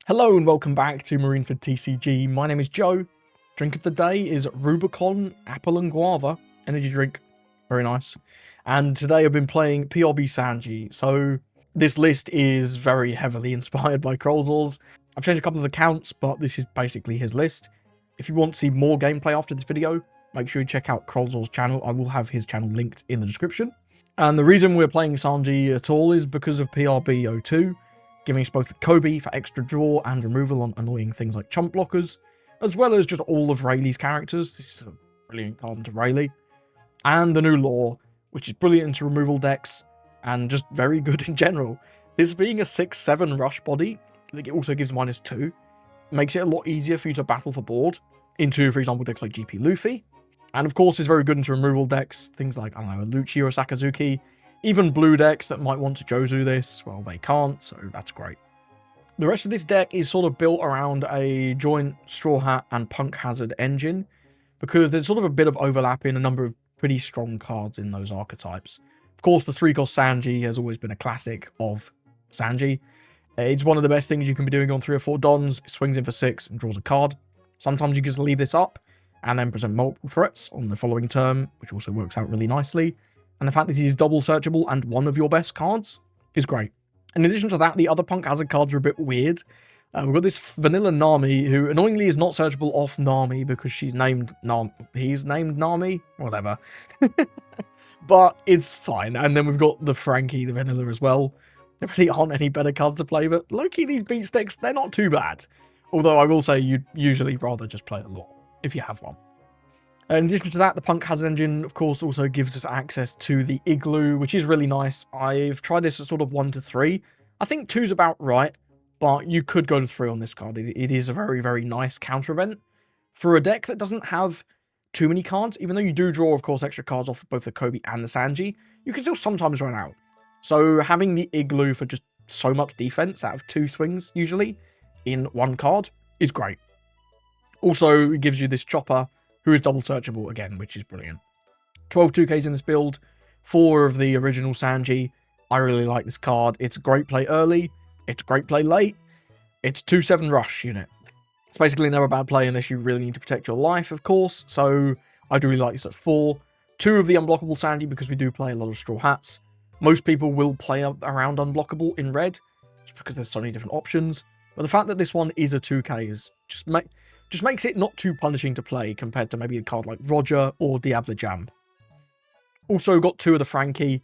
Hello and welcome back to Marineford TCG. My name is Joe. Drink of the day is Rubicon Apple and Guava energy drink. Very nice. And today I've been playing PRB Sanji. So this list is very heavily inspired by Rosas. I've changed a couple of accounts, but this is basically his list. If you want to see more gameplay after this video, make sure you check out Rosas' channel. I will have his channel linked in the description. And the reason we're playing Sanji at all is because of PRB02. Giving us both Kobe for extra draw and removal on annoying things like chump blockers, as well as just all of Rayleigh's characters. This is a brilliant card into Rayleigh. And the new lore, which is brilliant into removal decks, and just very good in general. This being a 6/7 rush body, it also gives -2, makes it a lot easier for you to battle for board into, for example, decks like GP Luffy. And of course, is very good into removal decks, things like, I don't know, a Lucci or a Sakazuki. Even blue decks that might want to Jozu this, well, they can't, so that's great. The rest of this deck is sort of built around a joint Straw Hat and Punk Hazard engine, because there's sort of a bit of overlap in a number of pretty strong cards in those archetypes. Of course, the 3-cost Sanji has always been a classic of Sanji. It's one of the best things you can be doing on 3 or 4 Dons. It swings in for 6 and draws a card. Sometimes you just leave this up and then present multiple threats on the following turn, which also works out really nicely. And the fact that he's double searchable and one of your best cards is great. In addition to that, the other Punk Hazard cards are a bit weird. We've got this Vanilla Nami, who annoyingly is not searchable off Nami because she's named he's named Nami, whatever. But it's fine. And then we've got the Frankie, the Vanilla as well. There really aren't any better cards to play, but low-key these beat sticks, they're not too bad. Although I will say you'd usually rather just play a lot if you have one. In addition to that, the Punk Hazard engine, of course, also gives us access to the Igloo, which is really nice. I've tried this at sort of 1 to 3. I think 2's about right, but you could go to 3 on this card. It is a very, very nice counter event. For a deck that doesn't have too many cards, even though you do draw, of course, extra cards off both the Kobe and the Sanji, you can still sometimes run out. So having the Igloo for just so much defense out of 2 swings, usually, in 1 card, is great. Also, it gives you this Chopper, who is double searchable again, which is brilliant. 12 2Ks in this build, 4 of the original Sanji. I really like this card. It's a great play early, it's a great play late, it's 2/7 rush unit. It's basically never a bad play unless you really need to protect your life, of course, so I do really like this at 4. 2 of the unblockable Sanji because we do play a lot of Straw Hats. Most people will play around unblockable in red, just because there's so many different options, but the fact that this one is a 2K is just makes it not too punishing to play compared to maybe a card like Roger or Diablo Jam. Also got 2 of the Frankie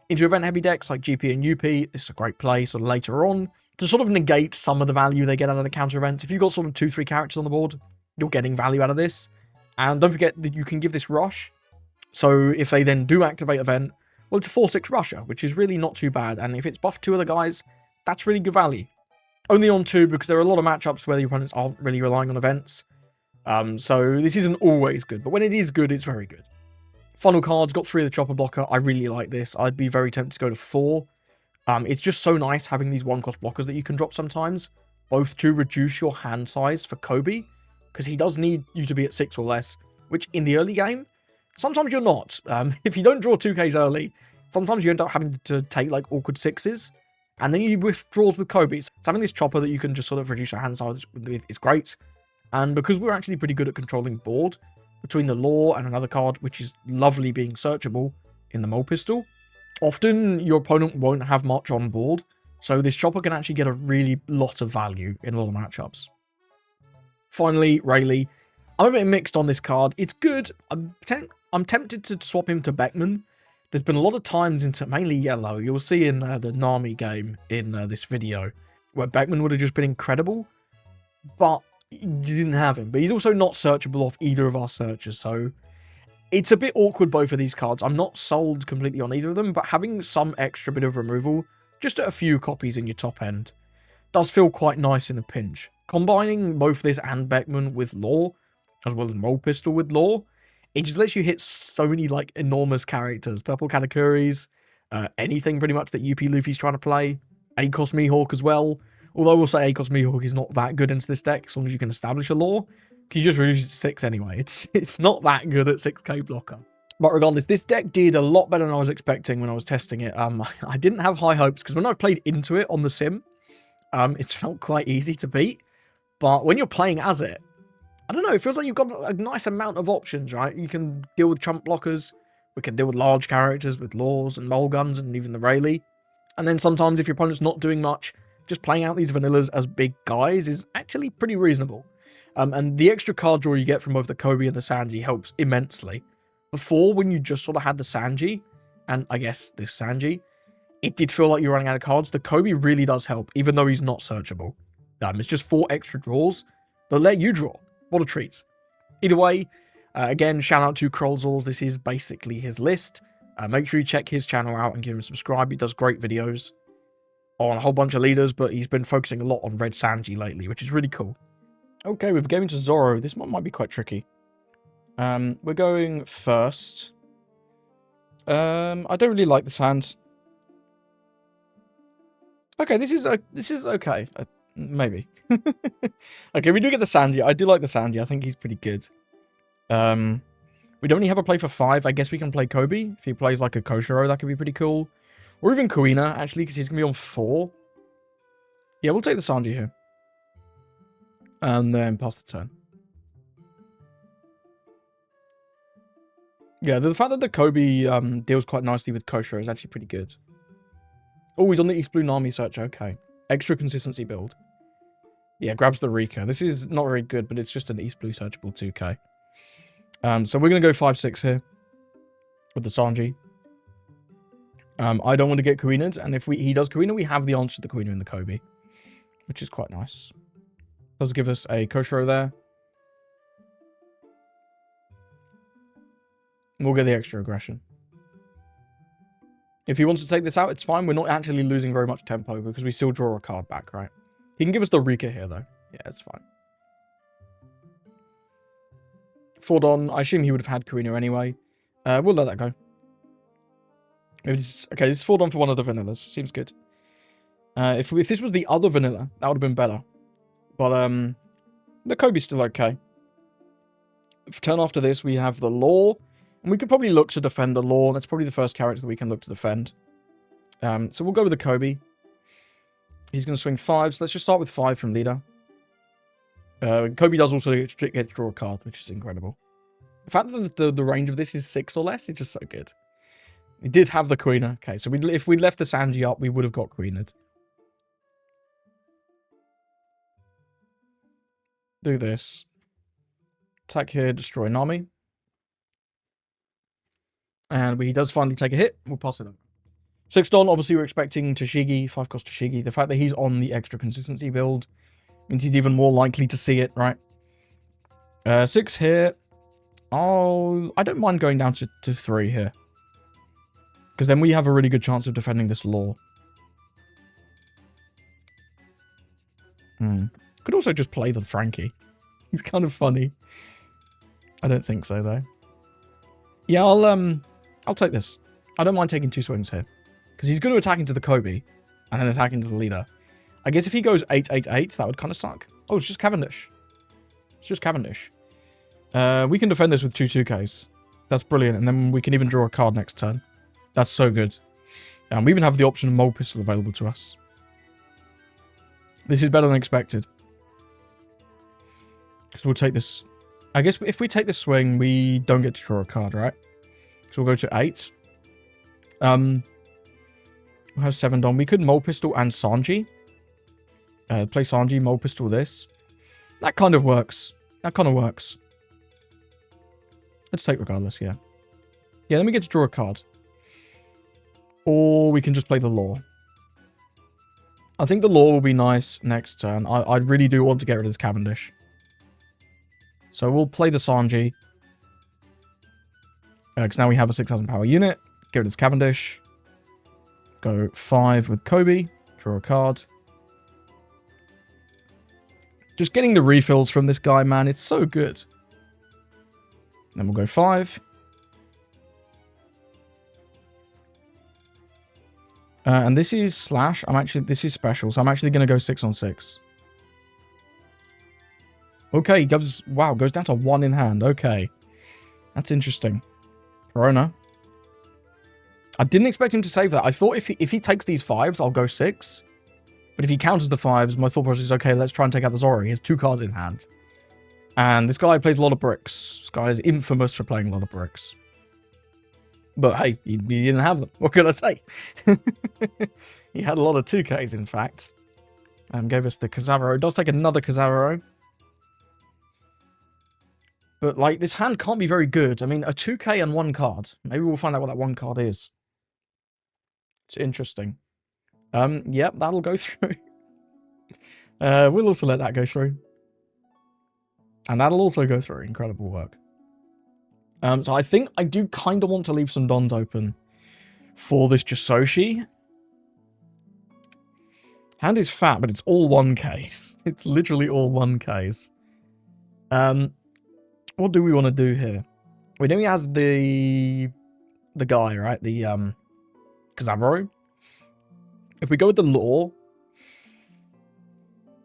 into event-heavy decks like GP and UP. This is a great play sort of later on to sort of negate some of the value they get out of the counter events. If you've got sort of 2-3 characters on the board, you're getting value out of this. And don't forget that you can give this rush. So if they then do activate event, well, it's a 4/6 rusher, which is really not too bad. And if it's buffed 2 other guys, that's really good value. Only on 2 because there are a lot of matchups where the opponents aren't really relying on events. So this isn't always good, but when it is good, it's very good. Funnel cards, got 3 of the Chopper Blocker. I really like this. I'd be very tempted to go to 4. It's just so nice having these 1-cost blockers that you can drop sometimes, both to reduce your hand size for Kobe, because he does need you to be at 6 or less, which in the early game, sometimes you're not. If you don't draw 2Ks early, sometimes you end up having to take like awkward 6s, and then you withdraws with Kobe. So having this Chopper that you can just sort of reduce your hand size with is great. And because we're actually pretty good at controlling board, between the lore and another card, which is lovely being searchable in the Mole Pistol, often your opponent won't have much on board, so this Chopper can actually get a really lot of value in a lot of matchups. Finally, Rayleigh. I'm a bit mixed on this card. It's good. I'm tempted to swap him to Beckman. There's been a lot of times into mainly yellow. You'll see in the Nami game in this video, where Beckman would have just been incredible, but you didn't have him. But he's also not searchable off either of our searchers, so it's a bit awkward, both of these cards. I'm not sold completely on either of them, but having some extra bit of removal, just a few copies in your top end, does feel quite nice in a pinch. Combining both this and Beckman with lore, as well as Mole Pistol with lore, it just lets you hit so many like enormous characters. Purple Katakuris, anything pretty much that UP Luffy's trying to play. ACOS Mihawk as well. Although we'll say ACOS Mihawk is not that good into this deck, as long as you can establish a lore. You just reduce it to 6 anyway. It's not that good at 6k blocker. But regardless, this deck did a lot better than I was expecting when I was testing it. I didn't have high hopes, because when I played into it on the sim, It's felt quite easy to beat, but when you're playing as it, I don't know, it feels like you've got a nice amount of options, right? You can deal with chump blockers, we can deal with large characters with laws and mole guns and even the Rayleigh. And then sometimes if your opponent's not doing much, just playing out these vanillas as big guys is actually pretty reasonable. And the extra card draw you get from both the Kobe and the Sanji helps immensely. Before, when you just sort of had the Sanji, and I guess this Sanji, it did feel like you're running out of cards. The Kobe really does help, even though he's not searchable. It's just 4 extra draws that let you draw. What a treat. Either way, again, shout out to Krolzors. This is basically his list. Make sure you check his channel out and give him a subscribe. He does great videos on a whole bunch of leaders, but he's been focusing a lot on Red Sanji lately, which is really cool. Okay, we're going to Zoro. This one might be quite tricky. We're going first. I don't really like this hand. Okay, this is okay. Maybe. Okay, we do get the Sanji. I do like the Sanji. I think he's pretty good. We don't really have a play for 5. I guess we can play Kobe. If he plays like a Koshiro, that could be pretty cool. Or even Kuina, actually, because he's going to be on 4. Yeah, we'll take the Sanji here. And then pass the turn. Yeah, the fact that the Kobe deals quite nicely with Koshiro is actually pretty good. Oh, he's on the East Blue Nami search. Okay. Extra consistency build. Yeah, grabs the Rika. This is not very good, but it's just an East Blue searchable 2k. So we're going to go 5-6 here with the Sanji. I don't want to get Kuina'd, and if he does Kuina, we have the answer to the Kuina in the Kobe, which is quite nice. Does give us a Koshiro there. We'll get the extra aggression. If he wants to take this out, it's fine. We're not actually losing very much tempo because we still draw a card back, right? He can give us the Rika here, though. Yeah, it's fine. Fordon, I assume he would have had Kuina anyway. We'll let that go. Maybe this is, okay, this is Fordon for one of the vanillas. Seems good. If this was the other vanilla, that would have been better. But the Kobe's still okay. For turn after this, we have the Law. And we could probably look to defend the Law. That's probably the first character that we can look to defend. So we'll go with the Kobe. He's going to swing 5. So let's just start with 5 from leader. Kobe does also get to draw a card, which is incredible. The fact that the range of this is 6 or less is just so good. He did have the Queener. Okay, so if we'd left the Sanji up, we would have got Queenered. Do this. Attack here, destroy Nami. And he does finally take a hit. We'll pass it on. 6 Don, obviously we're expecting Toshigi, 5 cost Toshigi. The fact that he's on the extra consistency build means he's even more likely to see it, right? 6 here. Oh, I don't mind going down to 3 here. Because then we have a really good chance of defending this Law. Could also just play the Frankie. He's kind of funny. I don't think so, though. Yeah, I'll take this. I don't mind taking 2 swings here. Because he's going to attack into the Kobe. And then attack into the leader. I guess if he goes 8-8-8, that would kind of suck. Oh, it's just Cavendish. It's just Cavendish. We can defend this with 2 2Ks. That's brilliant. And then we can even draw a card next turn. That's so good. And we even have the option of Mole Pistol available to us. This is better than expected. Because we'll take this... I guess if we take this swing, we don't get to draw a card, right? So we'll go to 8. We'll have 7 Don. We could Mole Pistol and Sanji. Play Sanji, Mole Pistol this. That kind of works. That kind of works. Let's take regardless, yeah. Yeah, then we get to draw a card. Or we can just play the Law. I think the Law will be nice next turn. I really do want to get rid of this Cavendish. So we'll play the Sanji. Because now we have a 6,000 power unit. Get rid of this Cavendish. Go 5 with Kobe. Draw a card. Just getting the refills from this guy, man. It's so good. Then we'll go 5. And this is slash. This is special. So I'm actually going to go 6 on 6. Okay, goes down to 1 in hand. Okay. That's interesting. Corona. I didn't expect him to save that. I thought if he takes these 5s, I'll go 6. But if he counters the 5s, my thought process is, okay, let's try and take out the Zoro. He has 2 cards in hand. And this guy plays a lot of bricks. This guy is infamous for playing a lot of bricks. But hey, he didn't have them. What can I say? He had a lot of 2Ks, in fact. Gave us the Kazaburo. Does take another Kazaburo. But, like, this hand can't be very good. I mean, a 2K and 1 card. Maybe we'll find out what that 1 card is. It's interesting. Yep, that'll go through. We'll also let that go through. And that'll also go through. Incredible work. So I think I do kind of want to leave some Dons open for this Jisoshi. Hand is fat, but it's all 1Ks. It's literally all 1Ks. What do we want to do here? We know he has the guy, right? The Kazaburo. If we go with the law,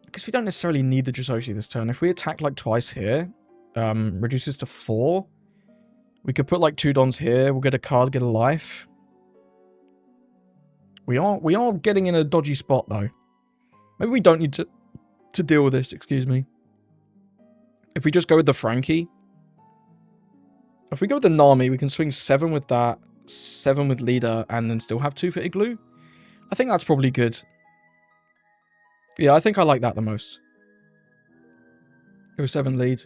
I guess we don't necessarily need the Jisoshi this turn. If we attack like twice here, reduces to 4. We could put like 2 Dons here. We'll get a card, get a life. We are getting in a dodgy spot though. Maybe we don't need to deal with this, excuse me. If we just go with the Frankie. If we go with the Nami, we can swing 7 with that, 7 with leader, and then still have 2 for Igloo. I think that's probably good. Yeah, I think I like that the most. Go 7 lead.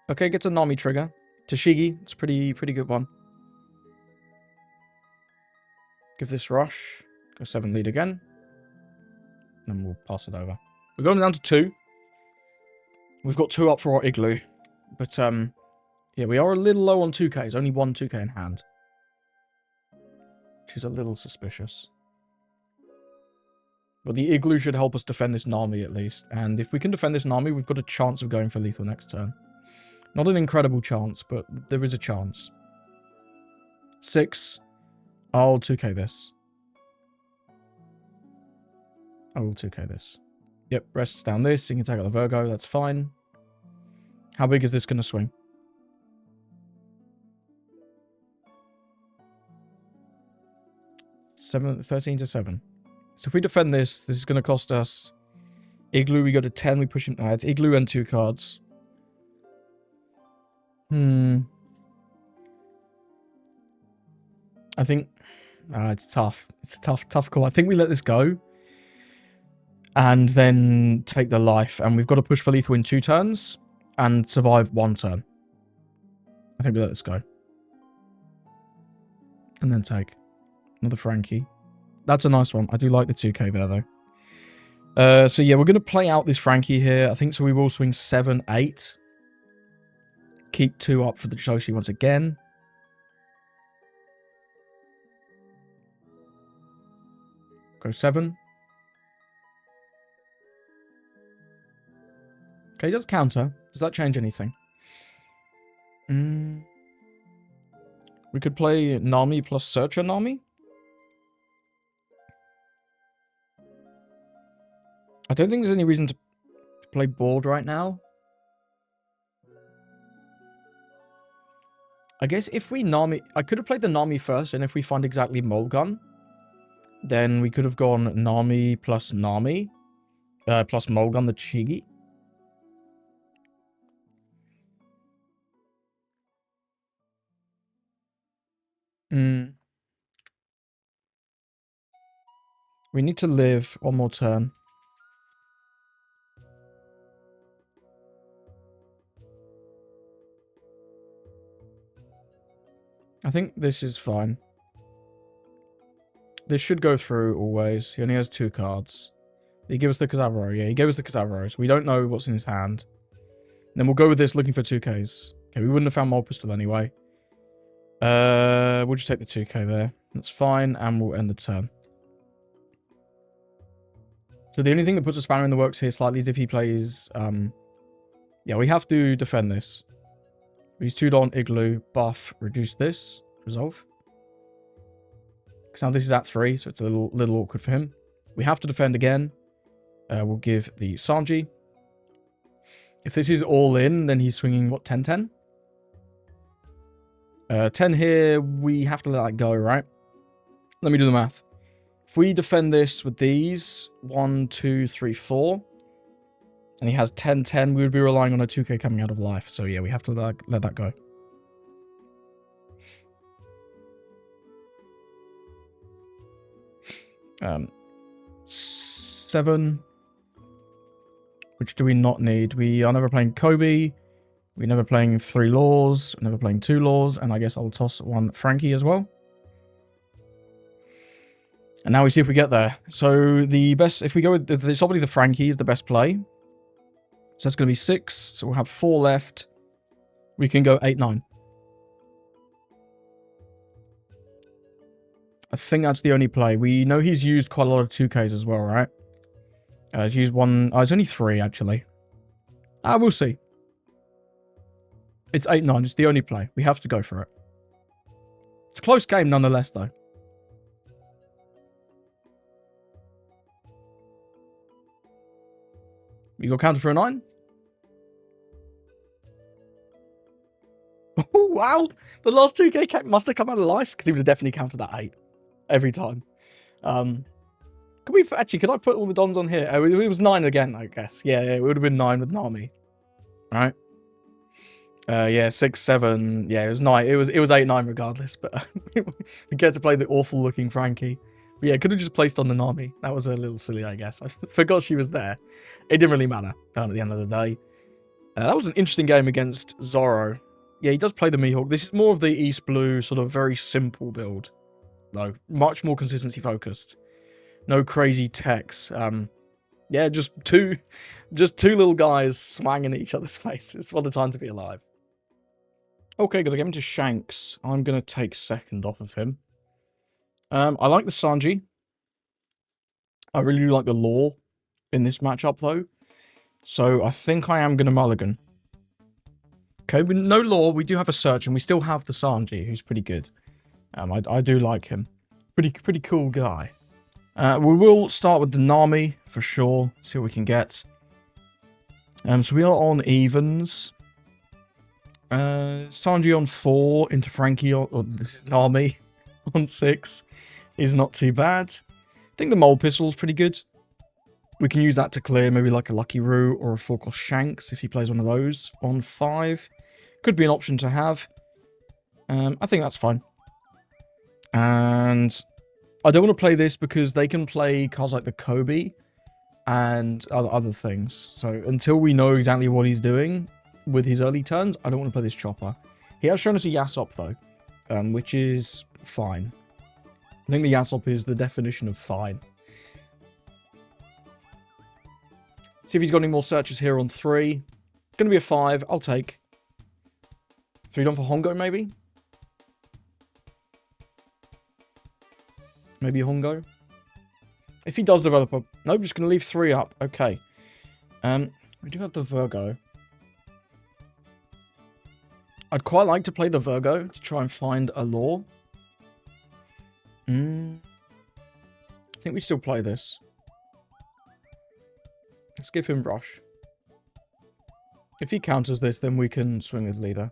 Okay, gets a Nami trigger. Tashigi, it's a pretty good one. Give this rush. Go 7 lead again. Then we'll pass it over. We're going down to 2. We've got 2 up for our Igloo. But, yeah, we are a little low on 2Ks. Only 1 2K in hand. Which is a little suspicious. But the Igloo should help us defend this Nami at least. And if we can defend this Nami, we've got a chance of going for lethal next turn. Not an incredible chance, but there is a chance. 6. I'll 2K this. I will 2K this. Yep, rests down this. You can take out the Virgo. That's fine. How big is this going to swing? 13 to 7. So if we defend this, this is going to cost us Igloo. We go to 10. We push him. It's Igloo and 2 cards. I think it's tough. It's a tough call. I think we let this go. And then take the life. And we've got to push for lethal in 2 turns. And survive 1 turn. I think we let this go. And then take another Frankie. That's a nice one. I do like the 2K there, though. So, yeah, we're going to play out this Frankie here. I think so we will swing 7, 8. Keep 2 up for the Jisoshi once again. Go 7. Okay, he does counter. Does that change anything? We could play Nami plus Searcher Nami. I don't think there's any reason to play Board right now. I guess if we Nami... I could have played the Nami first, and if we find exactly Mulgun, then we could have gone Nami plus Mulgun the Chigi. We need to live 1 more turn. I think this is fine. This should go through always. He only has 2 cards. Did he give us the Kazaburo? Yeah, he gave us the Kazaburo, so we don't know what's in his hand. And then we'll go with this looking for 2Ks. Okay, we wouldn't have found Mole Pistol anyway. We'll just take the 2K there. That's fine, and we'll end the turn. So the only thing that puts a spanner in the works here slightly is if he plays... yeah, we have to defend this. Use 2 Don, Igloo, buff, reduce this, resolve. Because now this is at 3, so it's a little awkward for him. We have to defend again. We'll give the Sanji. If this is all in, then he's swinging, what, 10-10? 10 here, we have to let that go, right? Let me do the math. If we defend this with these, 1, 2, 3, 4, and he has 10, 10, we would be relying on a 2k coming out of life. So yeah, we have to let that go. Um, 7. Which do we not need? We are never playing Kobe. We're never playing 3 laws. Never playing 2 laws. And I guess I'll toss 1 Frankie as well. And now we see if we get there. So the best, if we go with, it's obviously the Frankie is the best play. So that's going to be 6. So we'll have 4 left. We can go 8, 9. I think that's the only play. We know he's used quite a lot of 2Ks as well, right? He's used 1... Oh, it's only 3, actually. We'll see. It's 8, 9. It's the only play. We have to go for it. It's a close game nonetheless, though. You got counter for a 9? Oh, wow. The last 2k must have come out of life, because he would have definitely counted that 8. Every time. Could we... Actually, could I put all the dons on here? It was 9 again, I guess. Yeah, it would have been 9 with Nami. Right? Yeah, 6, 7. Yeah, it was 9. It was 8, 9 regardless, but we get to play the awful looking Frankie. But yeah, could have just placed on the Nami. That was a little silly, I guess. I forgot she was there. It didn't really matter at the end of the day. That was an interesting game against Zoro. Yeah, he does play the Mihawk. This is more of the East Blue, sort of very simple build. Though. Much more consistency focused. No crazy techs. Yeah, just two little guys swanging at each other's faces. What a time to be alive. Okay, gonna get him to Shanks. I'm gonna take second off of him. I like the Sanji. I really do like the Law in this matchup, though. So I think I am gonna mulligan. Okay, with no Law, we do have a Search, and we still have the Sanji, who's pretty good. I do like him. Pretty cool guy. We will start with the Nami, for sure. See what we can get. So we are on evens. Sanji on 4, into Frankie, or this is Nami on 6. Is not too bad. I think the Mole Pistol is pretty good. We can use that to clear maybe like a Lucky Roo or a 4-cost Shanks if he plays one of those. On 5. Could be an option to have. I think that's fine. And I don't want to play this because they can play cards like the Kobe and other things. So until we know exactly what he's doing with his early turns, I don't want to play this Chopper. He has shown us a Yasop though, which is fine. I think the Yasop is the definition of fine. See if he's got any more searches here on 3. Going to be a 5. I'll take. 3 done for Hongo, maybe? Maybe a Hongo? If he does develop a... Nope, just going to leave 3 up. Okay. We do have the Virgo. I'd quite like to play the Virgo to try and find a Law. I think we still play this. Let's give him Rush. If he counters this, then we can swing with Leader.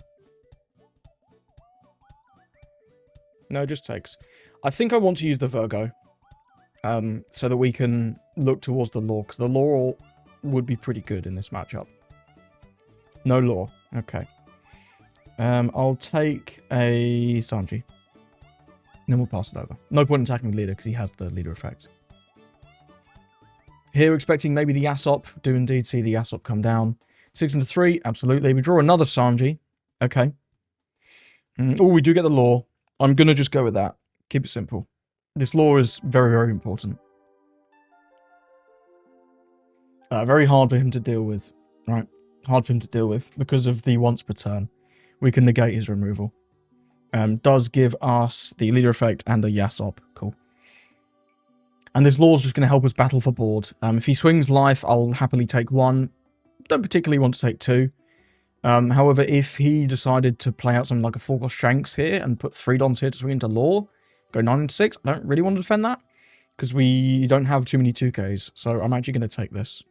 No, just takes. I think I want to use the Virgo. So that we can look towards the Law. Because the Law would be pretty good in this matchup. No Law. Okay. I'll take a Sanji. Then we'll pass it over. No point in attacking the Leader because he has the Leader effect. Here, expecting maybe the Yasop. Do indeed see the Yasop come down. 6 into 3. Absolutely. We draw another Sanji. Okay. Oh, we do get the Law. I'm going to just go with that. Keep it simple. This Law is very, very important. Very hard for him to deal with. Right? Hard for him to deal with because of the once per turn. We can negate his removal. Does give us the Leader effect and a Yasop. Cool. And this Law's just going to help us battle for board. If he swings life, I'll happily take 1. Don't particularly want to take 2. However, if he decided to play out something like a 4-cost Shanks here and put 3 dons here to swing into Law, go 9 into 6, I don't really want to defend that. Because we don't have too many 2Ks. So I'm actually going to take this.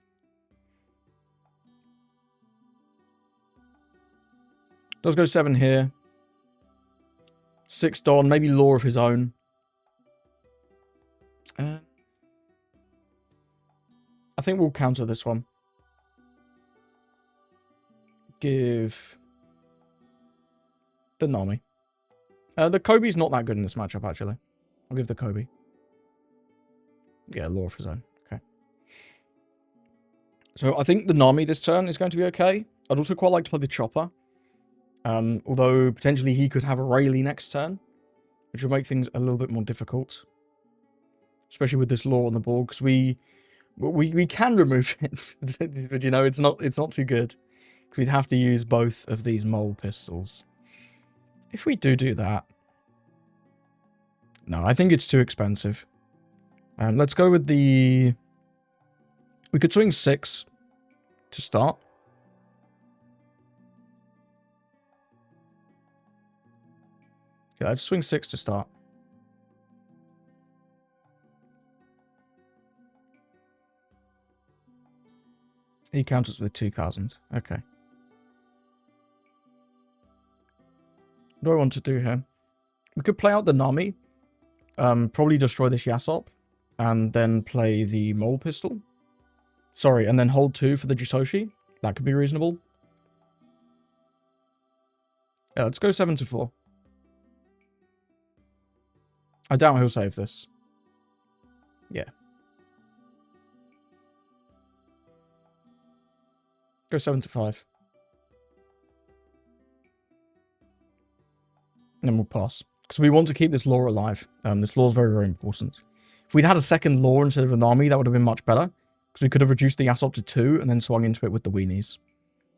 Does go 7 here. 6 Don, maybe Law of his own. I think we'll counter this one. Give the Nami. The Kobe's not that good in this matchup, actually. I'll give the Kobe. Yeah, Law of his own. Okay. So I think the Nami this turn is going to be okay. I'd also quite like to play the Chopper. Although potentially he could have a Rayleigh next turn, which will make things a little bit more difficult. Especially with this Law on the board, because we can remove it, but you know, it's not too good. Because we'd have to use both of these mole pistols. If we do that... No, I think it's too expensive. Let's go with the... We could swing 6 to start. Yeah, let's swing 6 to start. He counters with 2,000. Okay. What do I want to do here? We could play out the Nami. Probably destroy this Yasop. And then play the Mole Pistol. Sorry, and then hold 2 for the Jisoshi. That could be reasonable. Yeah, let's go 7 to 4. I doubt he'll save this. Yeah. Go 7 to 5. And then we'll pass. Because we want to keep this Law alive. This Law is very, very important. If we'd had a second Law instead of an army, that would have been much better. Because we could have reduced the Yasop to 2 and then swung into it with the weenies.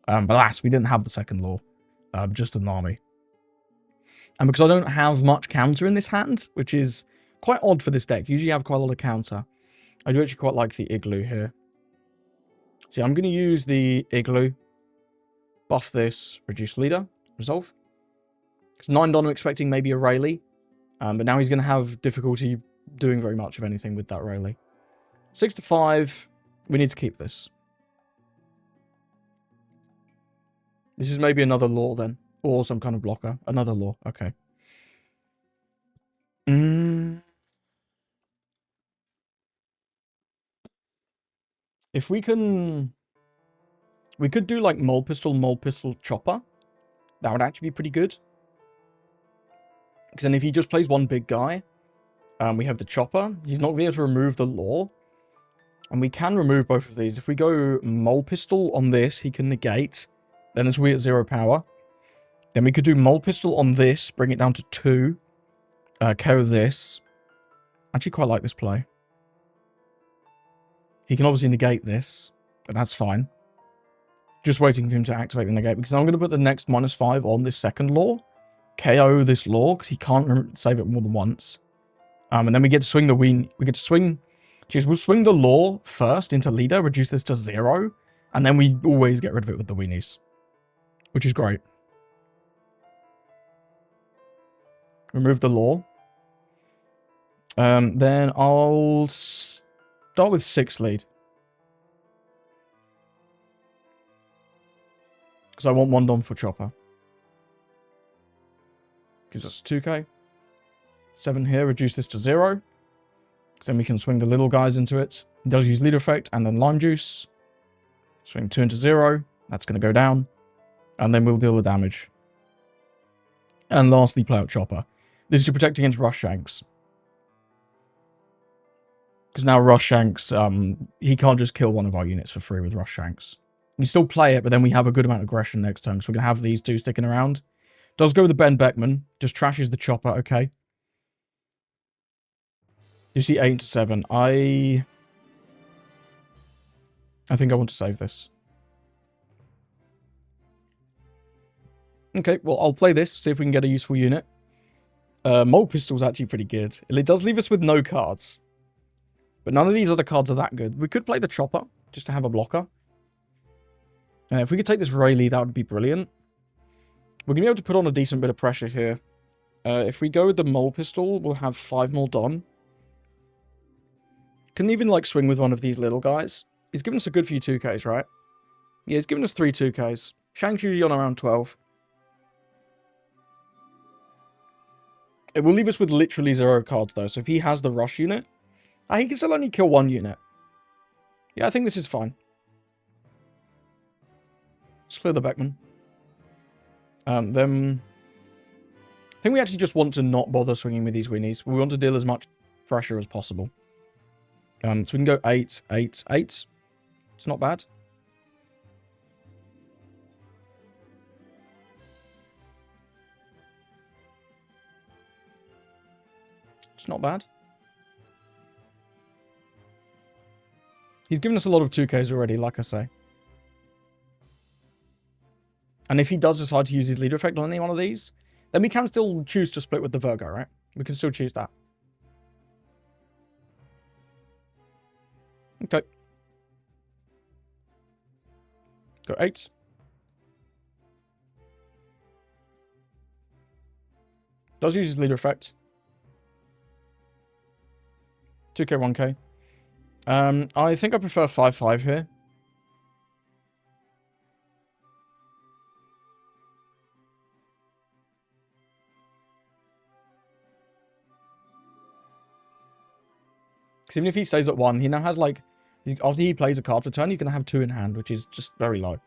But alas, we didn't have the second Law. Just an army. And because I don't have much counter in this hand, which is quite odd for this deck. Usually you have quite a lot of counter. I do actually quite like the Igloo here. So I'm going to use the Igloo. Buff this. Reduce leader. Resolve. Because 9 Don I'm expecting maybe a Rayleigh. But now he's going to have difficulty doing very much of anything with that Rayleigh. 6 to 5. We need to keep this. This is maybe another Law then. Or some kind of blocker. Another Law. Okay. If we can... We could do like Mole Pistol, Chopper. That would actually be pretty good. Because then if he just plays one big guy, we have the Chopper. He's not going to be able to remove the Law. And we can remove both of these. If we go Mole Pistol on this, he can negate. Then it's we at 0 power. Then we could do Mole Pistol on this, bring it down to 2. KO this. I actually quite like this play. He can obviously negate this, but that's fine. Just waiting for him to activate the negate, because I'm going to put the next -5 on this second Law. KO this Law, because he can't save it more than once. And then we get to swing the ween. We get to swing... Jeez, we'll swing the Law first into leader, reduce this to 0, and then we always get rid of it with the weenies. Which is great. Remove the Law. Then I'll start with 6 lead. Because I want 1 Dom for Chopper. Gives us 2k. 7 here, reduce this to 0. Then we can swing the little guys into it. He does use leader effect and then lime juice. Swing 2 into 0. That's going to go down. And then we'll deal the damage. And lastly, play out Chopper. This is to protect against Rush Shanks. Because now Rush Shanks, he can't just kill one of our units for free with Rush Shanks. We still play it, but then we have a good amount of aggression next turn. So we're going to have these 2 sticking around. Does go with the Ben Beckman. Just trashes the Chopper, okay. You see 8 to 7. I think I want to save this. Okay, well, I'll play this, see if we can get a useful unit. Mole Pistol's actually pretty good. It does leave us with no cards. But none of these other cards are that good. We could play the Chopper, just to have a blocker. If we could take this Rayleigh, that would be brilliant. We're going to be able to put on a decent bit of pressure here. If we go with the Mole Pistol, we'll have 5 more Don. Can even, like, swing with one of these little guys. He's given us a good few 2Ks, right? Yeah, he's given us 3 2Ks. Shanks usually on around 12. It will leave us with literally 0 cards, though. So if he has the Rush unit, He can still only kill one unit. Yeah, I think this is fine. Let's clear the Beckman. Then... I think we actually just want to not bother swinging with these weenies. We want to deal as much pressure as possible. So we can go 8, 8, 8. It's not bad. It's not bad. He's given us a lot of 2Ks already, like I say. And if he does decide to use his leader effect on any one of these, then we can still choose to split with the Virgo, right? We can still choose that. Okay. Go 8. Does use his leader effect. 2K, 1K. I think I prefer 5-5 here. Because even if he stays at 1, he now has, like... After he plays a card for turn, he's going to have 2 in hand, which is just very low.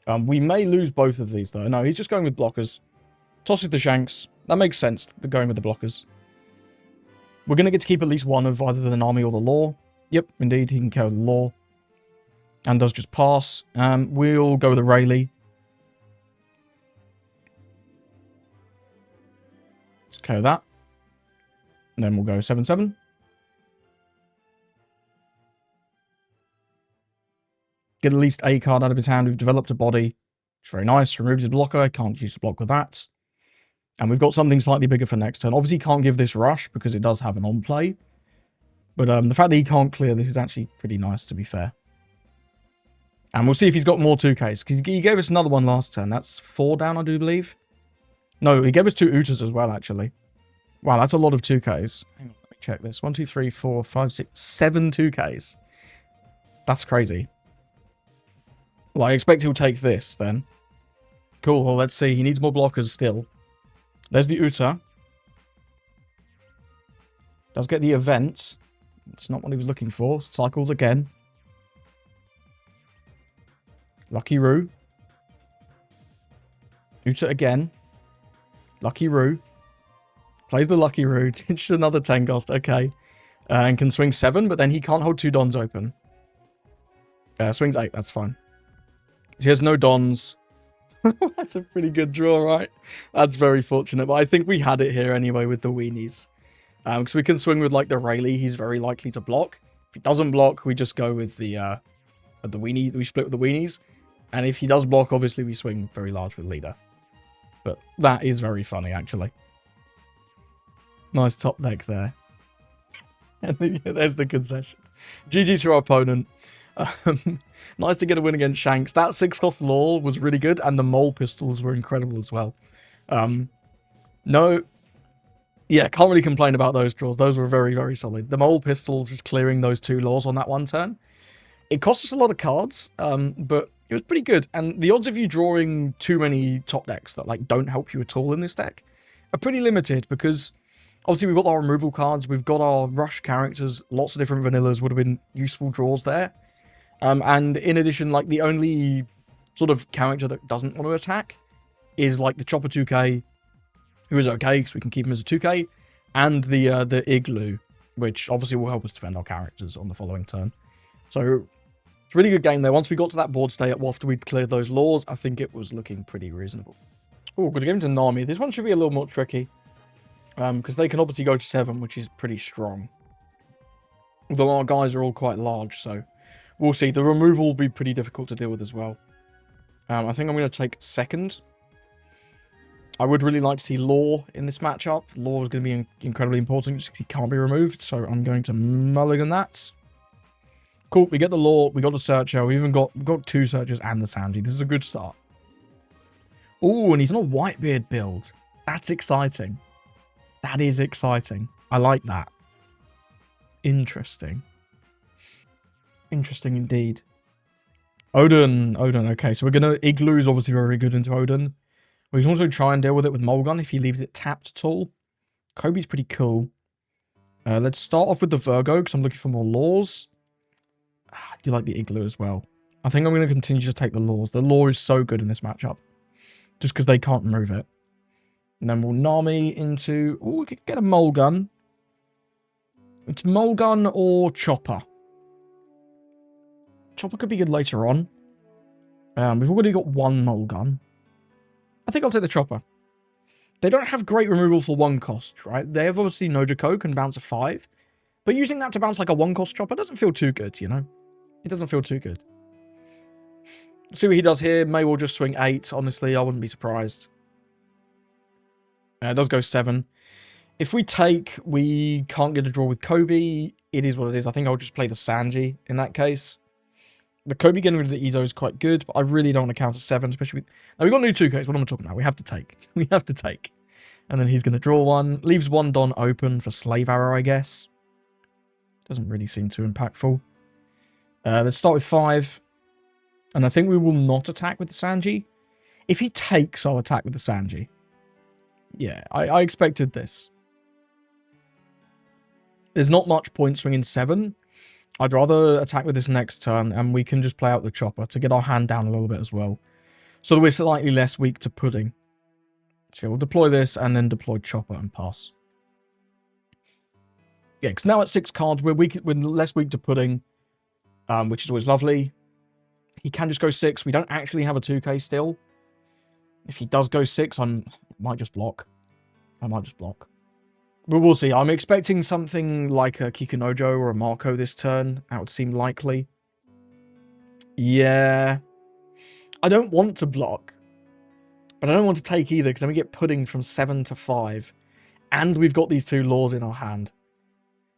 We may lose both of these, though. No, he's just going with blockers. Tosses the Shanks. That makes sense, going with the blockers. We're going to get to keep at least one of either the Nami or the Law. Yep, indeed, he can kill the Law. And does just pass. We'll go with the Rayleigh. Let's KO that. And then we'll go 7-7. Get at least a card out of his hand. We've developed a body. It's very nice. Removed his blocker. Can't use the block with that. And we've got something slightly bigger for next turn. Obviously, can't give this rush because it does have an on-play. But the fact that he can't clear this is actually pretty nice, to be fair. And we'll see if he's got more 2Ks. Because he gave us another one last turn. That's 4 down, I do believe. No, he gave us 2 Utas as well, actually. Wow, that's a lot of 2Ks. Hang on, let me check this. 1, 2, 3, 4, 5, 6, 7 2Ks. That's crazy. Well, I expect he'll take this, then. Cool, well, let's see. He needs more blockers still. There's the Uta. Does get the event. It's not what he was looking for. Cycles again. Lucky Roo. Uta again. Lucky Roo. Plays the Lucky Roo. Just another 10 cost. Okay. And can swing 7, but then he can't hold 2 Dons open. Swings 8. That's fine. He has no Dons. That's a pretty good draw, right? That's very fortunate. But I think we had it here anyway with the weenies. Because we can swing with, like, the Rayleigh. He's very likely to block. If he doesn't block, we just go with the weenie. We split with the weenies. And if he does block, obviously we swing very large with leader. But that is very funny, actually. Nice top deck there. And there's the concession. GG to our opponent. Nice to get a win against Shanks. That 6-cost Law was really good, and the Mole Pistols were incredible as well. Yeah, can't really complain about those draws. Those were very, very solid. The Mole Pistols, just clearing those 2 Laws on that one turn. It cost us a lot of cards, but it was pretty good. And the odds of you drawing too many top decks that like don't help you at all in this deck are pretty limited, because obviously we've got our removal cards, we've got our rush characters, lots of different vanillas would have been useful draws there. And in addition, like, the only sort of character that doesn't want to attack is, like, the Chopper 2K, who is okay, because we can keep him as a 2K, and the Igloo, which obviously will help us defend our characters on the following turn. So, it's a really good game there. Once we got to that board state, after we'd cleared those Laws, I think it was looking pretty reasonable. Oh, good game to Nami. This one should be a little more tricky, because they can obviously go to 7, which is pretty strong. Although our guys are all quite large, so... We'll see. The removal will be pretty difficult to deal with as well. I think I'm going to take second. I would really like to see Law in this matchup. Law is going to be incredibly important just because he can't be removed. So I'm going to mulligan that. Cool. We get the Law. We got the Searcher. We even got 2 Searchers and the Sanji. This is a good start. Oh, and he's on a Whitebeard build. That's exciting. That is exciting. I like that. Interesting. Interesting indeed. Odin. Okay, so we're going to... Igloo is obviously very good into Odin. We can also try and deal with it with Mulgun if he leaves it tapped at all. Kobe's pretty cool. Let's start off with the Virgo, because I'm looking for more laws. I do like the Igloo as well. I think I'm going to continue to take the laws. The law is so good in this matchup. Just because they can't remove it. And then we'll Nami into... Oh, we could get a Mole Gun. It's Mole Gun or Chopper. Chopper could be good later on. We've already got one Mole Gun. I think I'll take the Chopper. They don't have great removal for 1 cost, right? They have obviously Nojiko can bounce a 5. But using that to bounce like a 1 cost Chopper doesn't feel too good, you know? It doesn't feel too good. See what he does here. May well just swing 8. Honestly, I wouldn't be surprised. It does go 7. If we take, we can't get a draw with Kobe. It is what it is. I think I'll just play the Sanji in that case. The Kobe getting rid of the Izo is quite good, but I really don't want to counter 7, especially with... Now, we've got new 2Ks. What am I talking about? We have to take. We have to take. And then he's going to draw 1. Leaves 1 Don open for Slave Arrow, I guess. Doesn't really seem too impactful. Let's start with 5. And I think we will not attack with the Sanji. If he takes, I'll attack with the Sanji. Yeah, I expected this. There's not much point swinging 7. I'd rather attack with this next turn, and we can just play out the Chopper to get our hand down a little bit as well. So that we're slightly less weak to Pudding. So we'll deploy this, and then deploy Chopper and pass. Yeah, because now at 6 cards, we're less weak to Pudding, which is always lovely. He can just go 6. We don't actually have a 2K still. If he does go 6, I might just block. But we'll see. I'm expecting something like a Kikunojo or a Marco this turn. That would seem likely. Yeah. I don't want to block. But I don't want to take either, because then we get Pudding from 7 to 5. And we've got these 2 laws in our hand.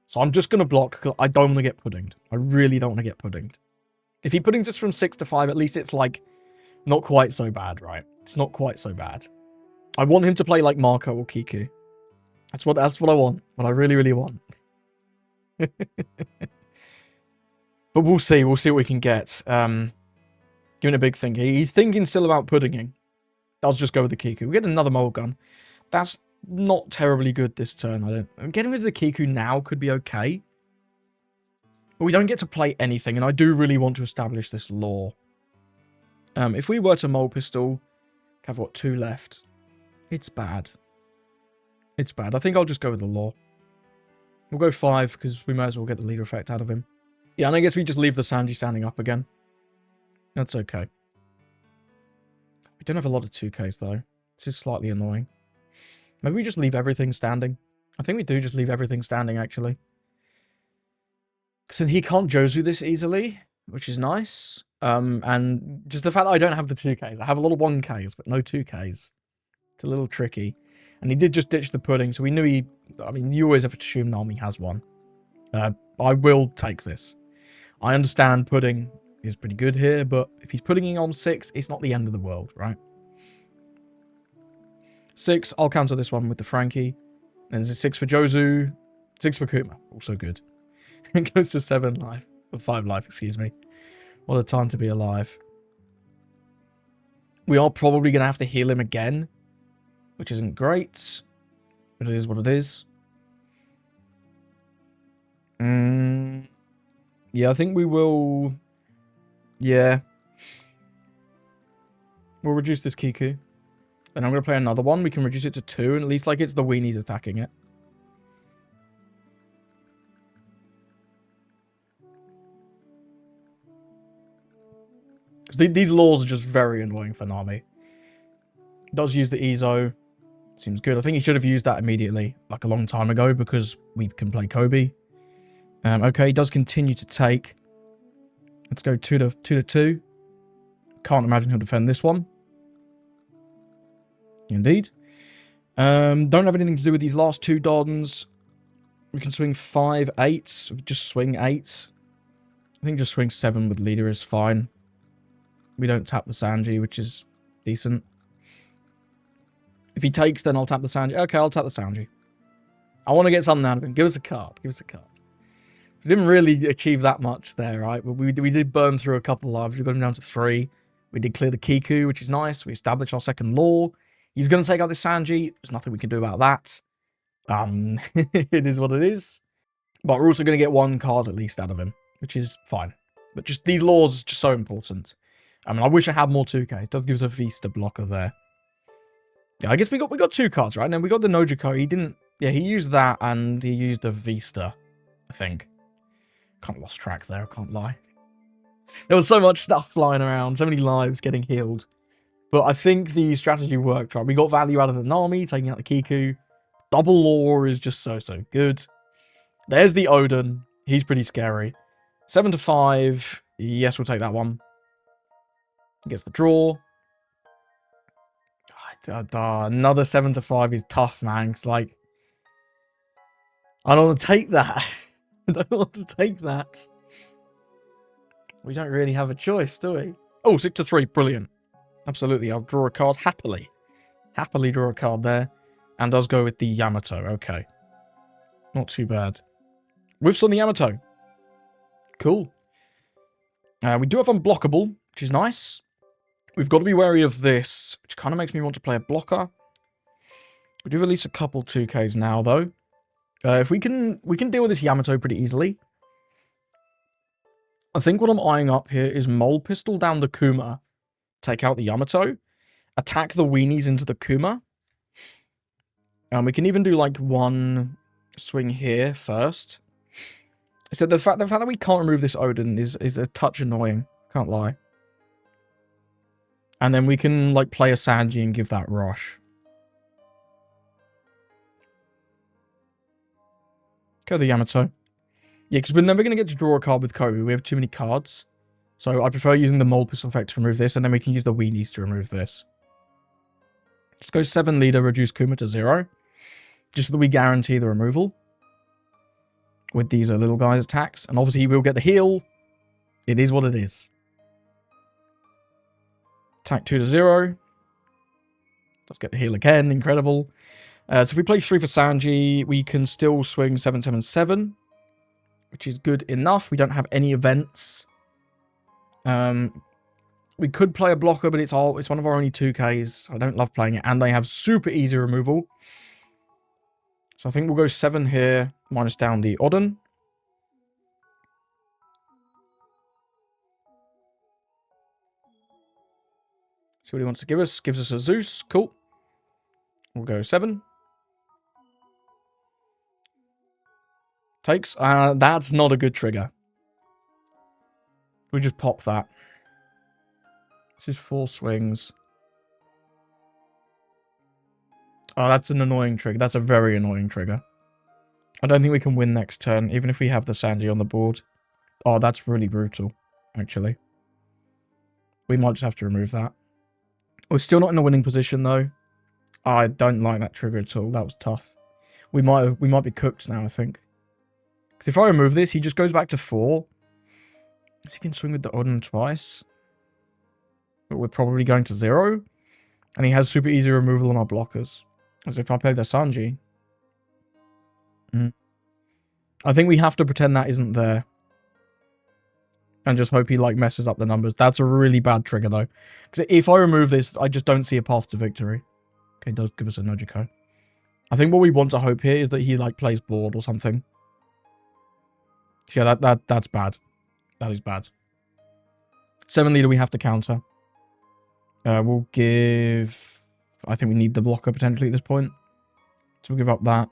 So I'm just going to block, because I don't want to get puddinged. I really don't want to get puddinged. If he puddings us from 6 to 5, at least it's like not quite so bad, right? It's not quite so bad. I want him to play like Marco or Kiku. That's what I want. What I really, really want. But we'll see. We'll see what we can get. Giving a big thing. He's thinking still about puddinging. I'll just go with the Kiku. We get another Mole Gun. That's not terribly good this turn. Getting rid of the Kiku now could be okay. But we don't get to play anything, and I do really want to establish this law. If we were to Mole Pistol, have what, 2 left? It's bad. It's bad. I think I'll just go with the law. We'll go 5, because we might as well get the leader effect out of him. Yeah, and I guess we just leave the Sanji standing up again. That's okay. We don't have a lot of 2Ks, though. This is slightly annoying. Maybe we just leave everything standing. I think we do just leave everything standing, actually. Because then he can't Jozu this easily, which is nice. And just the fact that I don't have the 2Ks. I have a lot of 1Ks, but no 2Ks. It's a little tricky. And he did just ditch the pudding, so we knew he... I mean, you always have to assume Nami has one. I will take this. I understand pudding is pretty good here, but if he's puddinging on 6, it's not the end of the world, right? 6, I'll counter this one with the Frankie. Then there's a 6 for Jozu. 6 for Kuma, also good. It goes to 7 life. Or 5 life, excuse me. What a time to be alive. We are probably going to have to heal him again, which isn't great, but it is what it is. Yeah, I think we will... Yeah. We'll reduce this Kiku. Then I'm going to play another one. We can reduce it to 2, and at least like it's the weenies attacking it. These laws are just very annoying for Nami. Does use the Izo. Seems good. I think he should have used that immediately, like a long time ago, because we can play Kobe. Okay, he does continue to take. Let's go 2 to 2. Can't imagine he'll defend this one. Indeed. Don't have anything to do with these last 2 Dons. We can swing 5, 8. We can just swing 8. I think just swing 7 with leader is fine. We don't tap the Sanji, which is decent. If he takes, then I'll tap the Sanji. Okay, I'll tap the Sanji. I want to get something out of him. Give us a card. Give us a card. We didn't really achieve that much there, right? But we did burn through a couple lives. We got him down to 3. We did clear the Kiku, which is nice. We established our second law. He's going to take out the Sanji. There's nothing we can do about that. It is what it is. But we're also going to get one card at least out of him, which is fine. But just these laws are just so important. I mean, I wish I had more 2K. It does give us a Vista blocker there. Yeah, I guess we got 2 cards, right? And then we got the Nojiko. He didn't... Yeah, he used that and he used a Vista, I think. Kind of lost track there, I can't lie. There was so much stuff flying around, so many lives getting healed. But I think the strategy worked, right? We got value out of the Nami, taking out the Kiku. Double Law is just so good. There's the Odin. He's pretty scary. 7 to 5. Yes, we'll take that one. Gets the draw. Another 7 to 5 is tough, man. It's like, I don't want to take that. I don't want to take that. We don't really have a choice, do we? Oh, 6 to 3. Brilliant. Absolutely. I'll draw a card happily. Happily draw a card there. And does go with the Yamato. Okay. Not too bad. Whiffs on the Yamato. Cool. We do have unblockable, which is nice. We've got to be wary of this, which kind of makes me want to play a blocker. We do release a couple 2Ks now, though. If we can deal with this Yamato pretty easily. I think what I'm eyeing up here is Mole Pistol down the Kuma. Take out the Yamato. Attack the weenies into the Kuma. And we can even do like one swing here first. So the fact that we can't remove this Odin is a touch annoying. Can't lie. And then we can like play a Sanji and give that rush. Go the Yamato. Yeah, because we're never going to get to draw a card with Kobe. We have too many cards. So I prefer using the Mole Pistol effect to remove this, and then we can use the weenies to remove this. Just go 7 leader, reduce Kuma to 0. Just so that we guarantee the removal. With these little guys' attacks. And obviously he will get the heal. It is what it is. Attack 2 to 0. Let's get the heal again. Incredible. So if we play 3 for Sanji, we can still swing 777. Which is good enough. We don't have any events. We could play a blocker, but it's one of our only 2Ks. I don't love playing it. And they have super easy removal. So I think we'll go 7 here, minus down the Odin. See what he wants to give us. Gives us a Zeus. Cool. We'll go 7. Takes. That's not a good trigger. We just pop that. This is 4 swings. Oh, that's an annoying trigger. That's a very annoying trigger. I don't think we can win next turn, even if we have the Sanji on the board. Oh, that's really brutal, actually. We might just have to remove that. We're still not in a winning position, though. I don't like that trigger at all. That was tough. We might be cooked now, I think. Because if I remove this, he just goes back to 4. He can swing with the Odin twice. But we're probably going to 0. And he has super easy removal on our blockers. As if I play the Sanji. I think we have to pretend that isn't there. And just hope he like messes up the numbers. That's a really bad trigger though. Because if I remove this, I just don't see a path to victory. Okay, does give us a Nojiko. I think what we want to hope here is that he like plays board or something. Yeah, that's bad. That is bad. 7 leader we have to counter. We'll give... I think we need the blocker potentially at this point. So we'll give up that.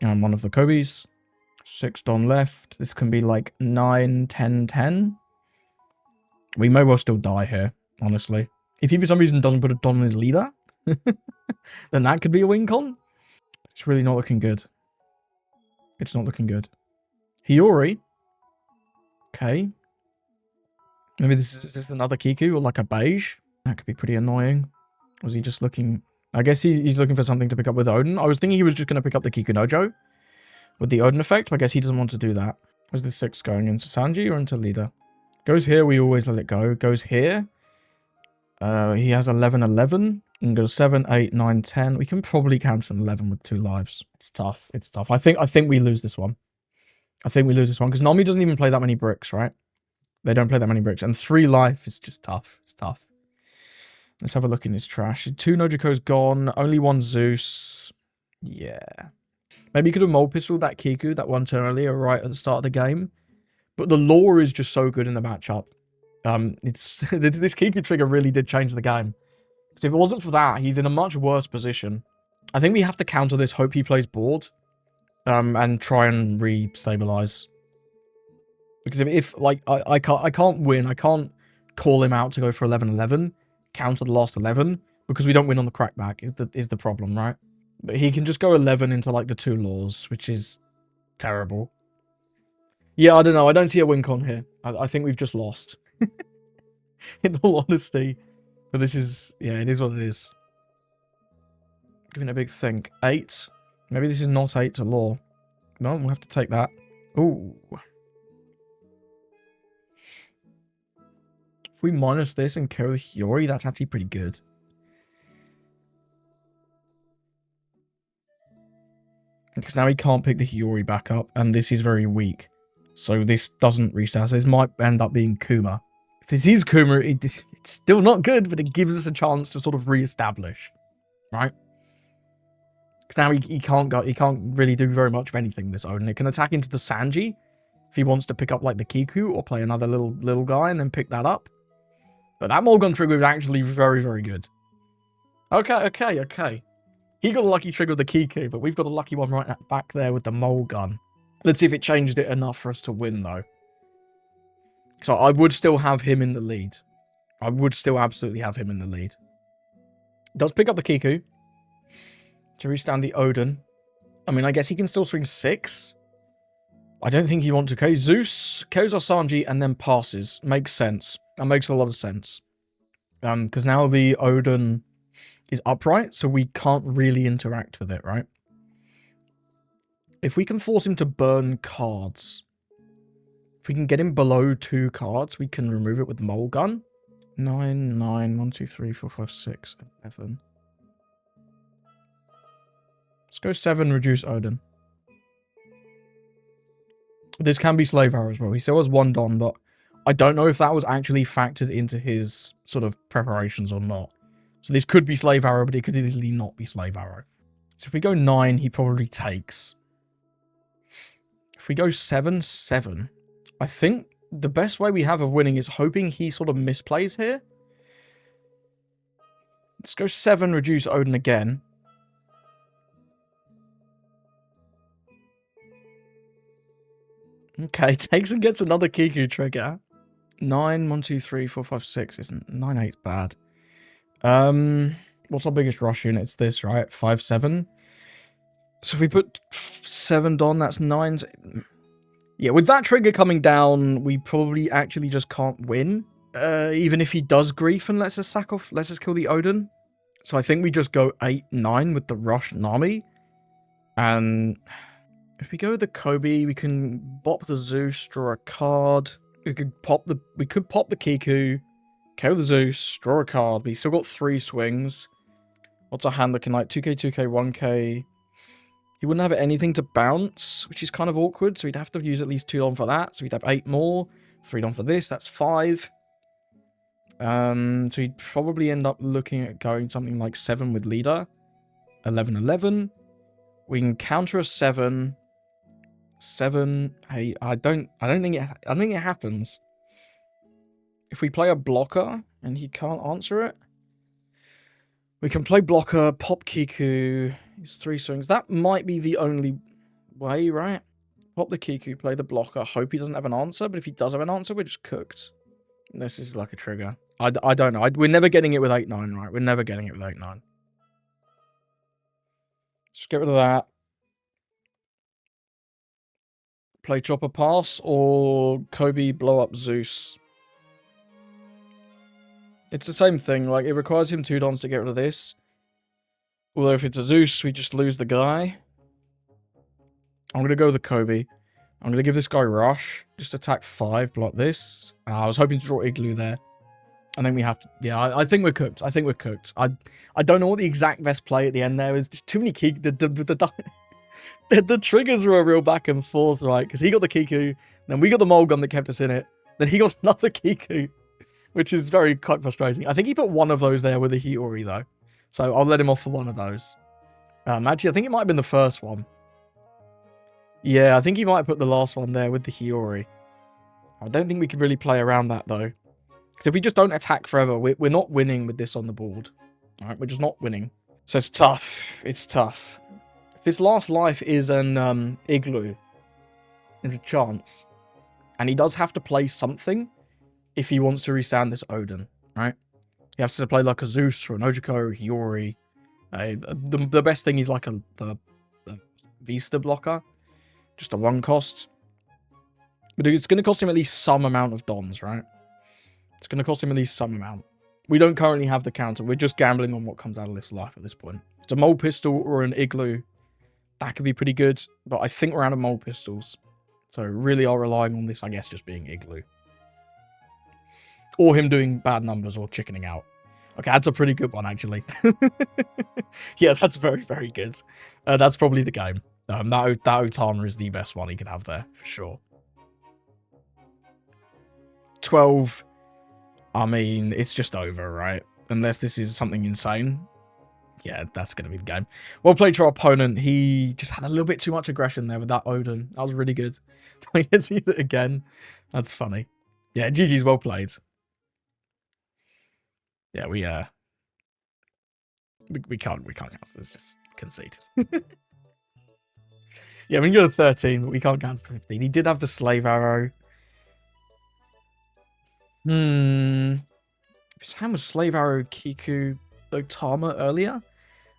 And one of the Kobe's. 6 Don left. This can be like 9, 10, 10. We may well still die here, honestly. If he for some reason doesn't put a Don on his leader, then that could be a win con. It's really not looking good. It's not looking good. Hiyori. Okay. Maybe this is another Kiku or like a beige. That could be pretty annoying. Was he just looking... I guess he's looking for something to pick up with Odin. I was thinking he was just going to pick up the Kiku Nojo with the Odin effect, but I guess he doesn't want to do that. Was the 6 going into Sanji or into leader? Goes here, we always let it go. Goes here. He has 11, 11. And goes 7, 8, 9, 10. We can probably counter an 11 with 2 lives. It's tough. It's tough. I think we lose this one. I think we lose this one because Nami doesn't even play that many bricks, right? They don't play that many bricks. And 3 life is just tough. It's tough. Let's have a look in his trash. 2 Nojiko's gone. Only 1 Zeus. Yeah. Maybe he could have Mole Pistoled that Kiku that one turn earlier right at the start of the game. But the lore is just so good in the matchup. It's this Kiku trigger really did change the game. Because if it wasn't for that, he's in a much worse position. I think we have to counter this, hope he plays board, and try and re-stabilize. Because if like I can't win, I can't call him out to go for 11-11, counter the last 11, because we don't win on the crackback is the problem, right? But he can just go 11 into like the 2 laws, which is terrible. Yeah, I don't know. I don't see a win con here. I think we've just lost. In all honesty. But this is, yeah, it is what it is. Giving it a big think. 8. Maybe this is not 8 to law. No, we'll have to take that. Ooh. If we minus this and kill the Hiyori, that's actually pretty good. Because now he can't pick the Hiyori back up, and this is very weak. So this doesn't reset. This might end up being Kuma. If this is Kuma, it's still not good, but it gives us a chance to sort of re-establish. Right? Because now he can't really do very much of anything, this Odin. It can attack into the Sanji if he wants to pick up like the Kiku or play another little guy and then pick that up. But that Molgon trigger is actually very, very good. Okay. He got a lucky trigger with the Kiku, but we've got a lucky one right back there with the Molgon. Let's see if it changed it enough for us to win, though. So I would still have him in the lead. I would still absolutely have him in the lead. Does pick up the Kiku to restand the Odin. I mean, I guess he can still swing 6. I don't think he wants to. Okay, Zeus, kills our Sanji, and then passes. Makes sense. That makes a lot of sense. Because now the Odin is upright, so we can't really interact with it, right? If we can force him to burn cards, if we can get him below 2 cards, we can remove it with Mole Gun. 9, 9, 1, 2, 3, 4, 5, 6, 11. Let's go 7, reduce Odin. This can be Slave Arrow as well. He still has 1 Don, but I don't know if that was actually factored into his sort of preparations or not. So this could be Slave Arrow, but it could easily not be Slave Arrow. So if we go 9, he probably takes. If we go 7, 7. I think the best way we have of winning is hoping he sort of misplays here. Let's go 7, reduce Odin again. Okay, takes and gets another Kiku trigger. 9, 1, 2, 3, 4, 5, 6 isn't. 9, 8's bad. What's our biggest rush unit? It's this, right? 5, 7. So if we put 7 Don, that's 9. Yeah, with that trigger coming down, we probably actually just can't win. Even if he does grief and lets us sack off, lets us kill the Odin. So I think we just go 8, 9 with the rush Nami. And if we go with the Kobe, we can bop the Zeus, draw a card. We could pop the Kiku, kill the Zeus, draw a card. We still got 3 swings. What's our hand looking like? 2k, 2k, 1k. He wouldn't have anything to bounce, which is kind of awkward. So he'd have to use at least 2 Don for that. So he'd have 8 more. 3 Don for this. That's 5. So he'd probably end up looking at going something like 7 with leader. 11, 11. We can counter a 7. 7. Hey, I don't think it happens. If we play a blocker and he can't answer it, we can play blocker, pop Kiku. He's 3 swings. That might be the only way, right? Pop the Kiku, play the blocker. Hope he doesn't have an answer, but if he does have an answer, we're just cooked. This is like a trigger. I don't know. We're never getting it with 8-9, right? We're never getting it with 8-9. Just get rid of that. Play chopper pass or Kobe blow up Zeus. It's the same thing. Like, it requires him 2 Dons to get rid of this. Although if it's a Zeus, we just lose the guy. I'm going to go with the Kobe. I'm going to give this guy rush. Just attack 5, block this. I was hoping to draw Igloo there. I think we have to... Yeah, I think we're cooked. I think we're cooked. I don't know what the exact best play at the end there is. Just too many key... The triggers were a real back and forth, right? Because he got the Kiku, then we got the Mole Gun that kept us in it. Then he got another Kiku, which is quite frustrating. I think he put one of those there with a Hiyori, though. So I'll let him off for one of those. Actually, I think it might have been the first one. Yeah, I think he might put the last one there with the Hiyori. I don't think we could really play around that, though. Because if we just don't attack forever, we're not winning with this on the board. Alright, we're just not winning. So it's tough. It's tough. If his last life is an igloo, there's a chance. And he does have to play something if he wants to restand this Odin, right? He has to play like a Zeus or an Ojiko or a Hiyori. The best thing is like the Vista blocker. Just a 1 cost. But it's going to cost him at least some amount of Dons, right? It's going to cost him at least some amount. We don't currently have the counter. We're just gambling on what comes out of this life at this point. It's a mole pistol or an igloo. That could be pretty good. But I think we're out of mole pistols. So really are relying on this, I guess, just being igloo. Or him doing bad numbers or chickening out. Okay, that's a pretty good one, actually. Yeah, that's very, very good. That's probably the game. That Otama is the best one he could have there, for sure. 12. I mean, it's just over, right? Unless this is something insane. Yeah, that's going to be the game. Well played to our opponent. He just had a little bit too much aggression there with that Odin. That was really good. I get to use it again. That's funny. Yeah, GG's well played. Yeah, we can't cancel this. Just concede. Yeah, we can go to 13, but we can't cancel 15. He did have the slave arrow. His hand was slave arrow, Kiku, Otama earlier.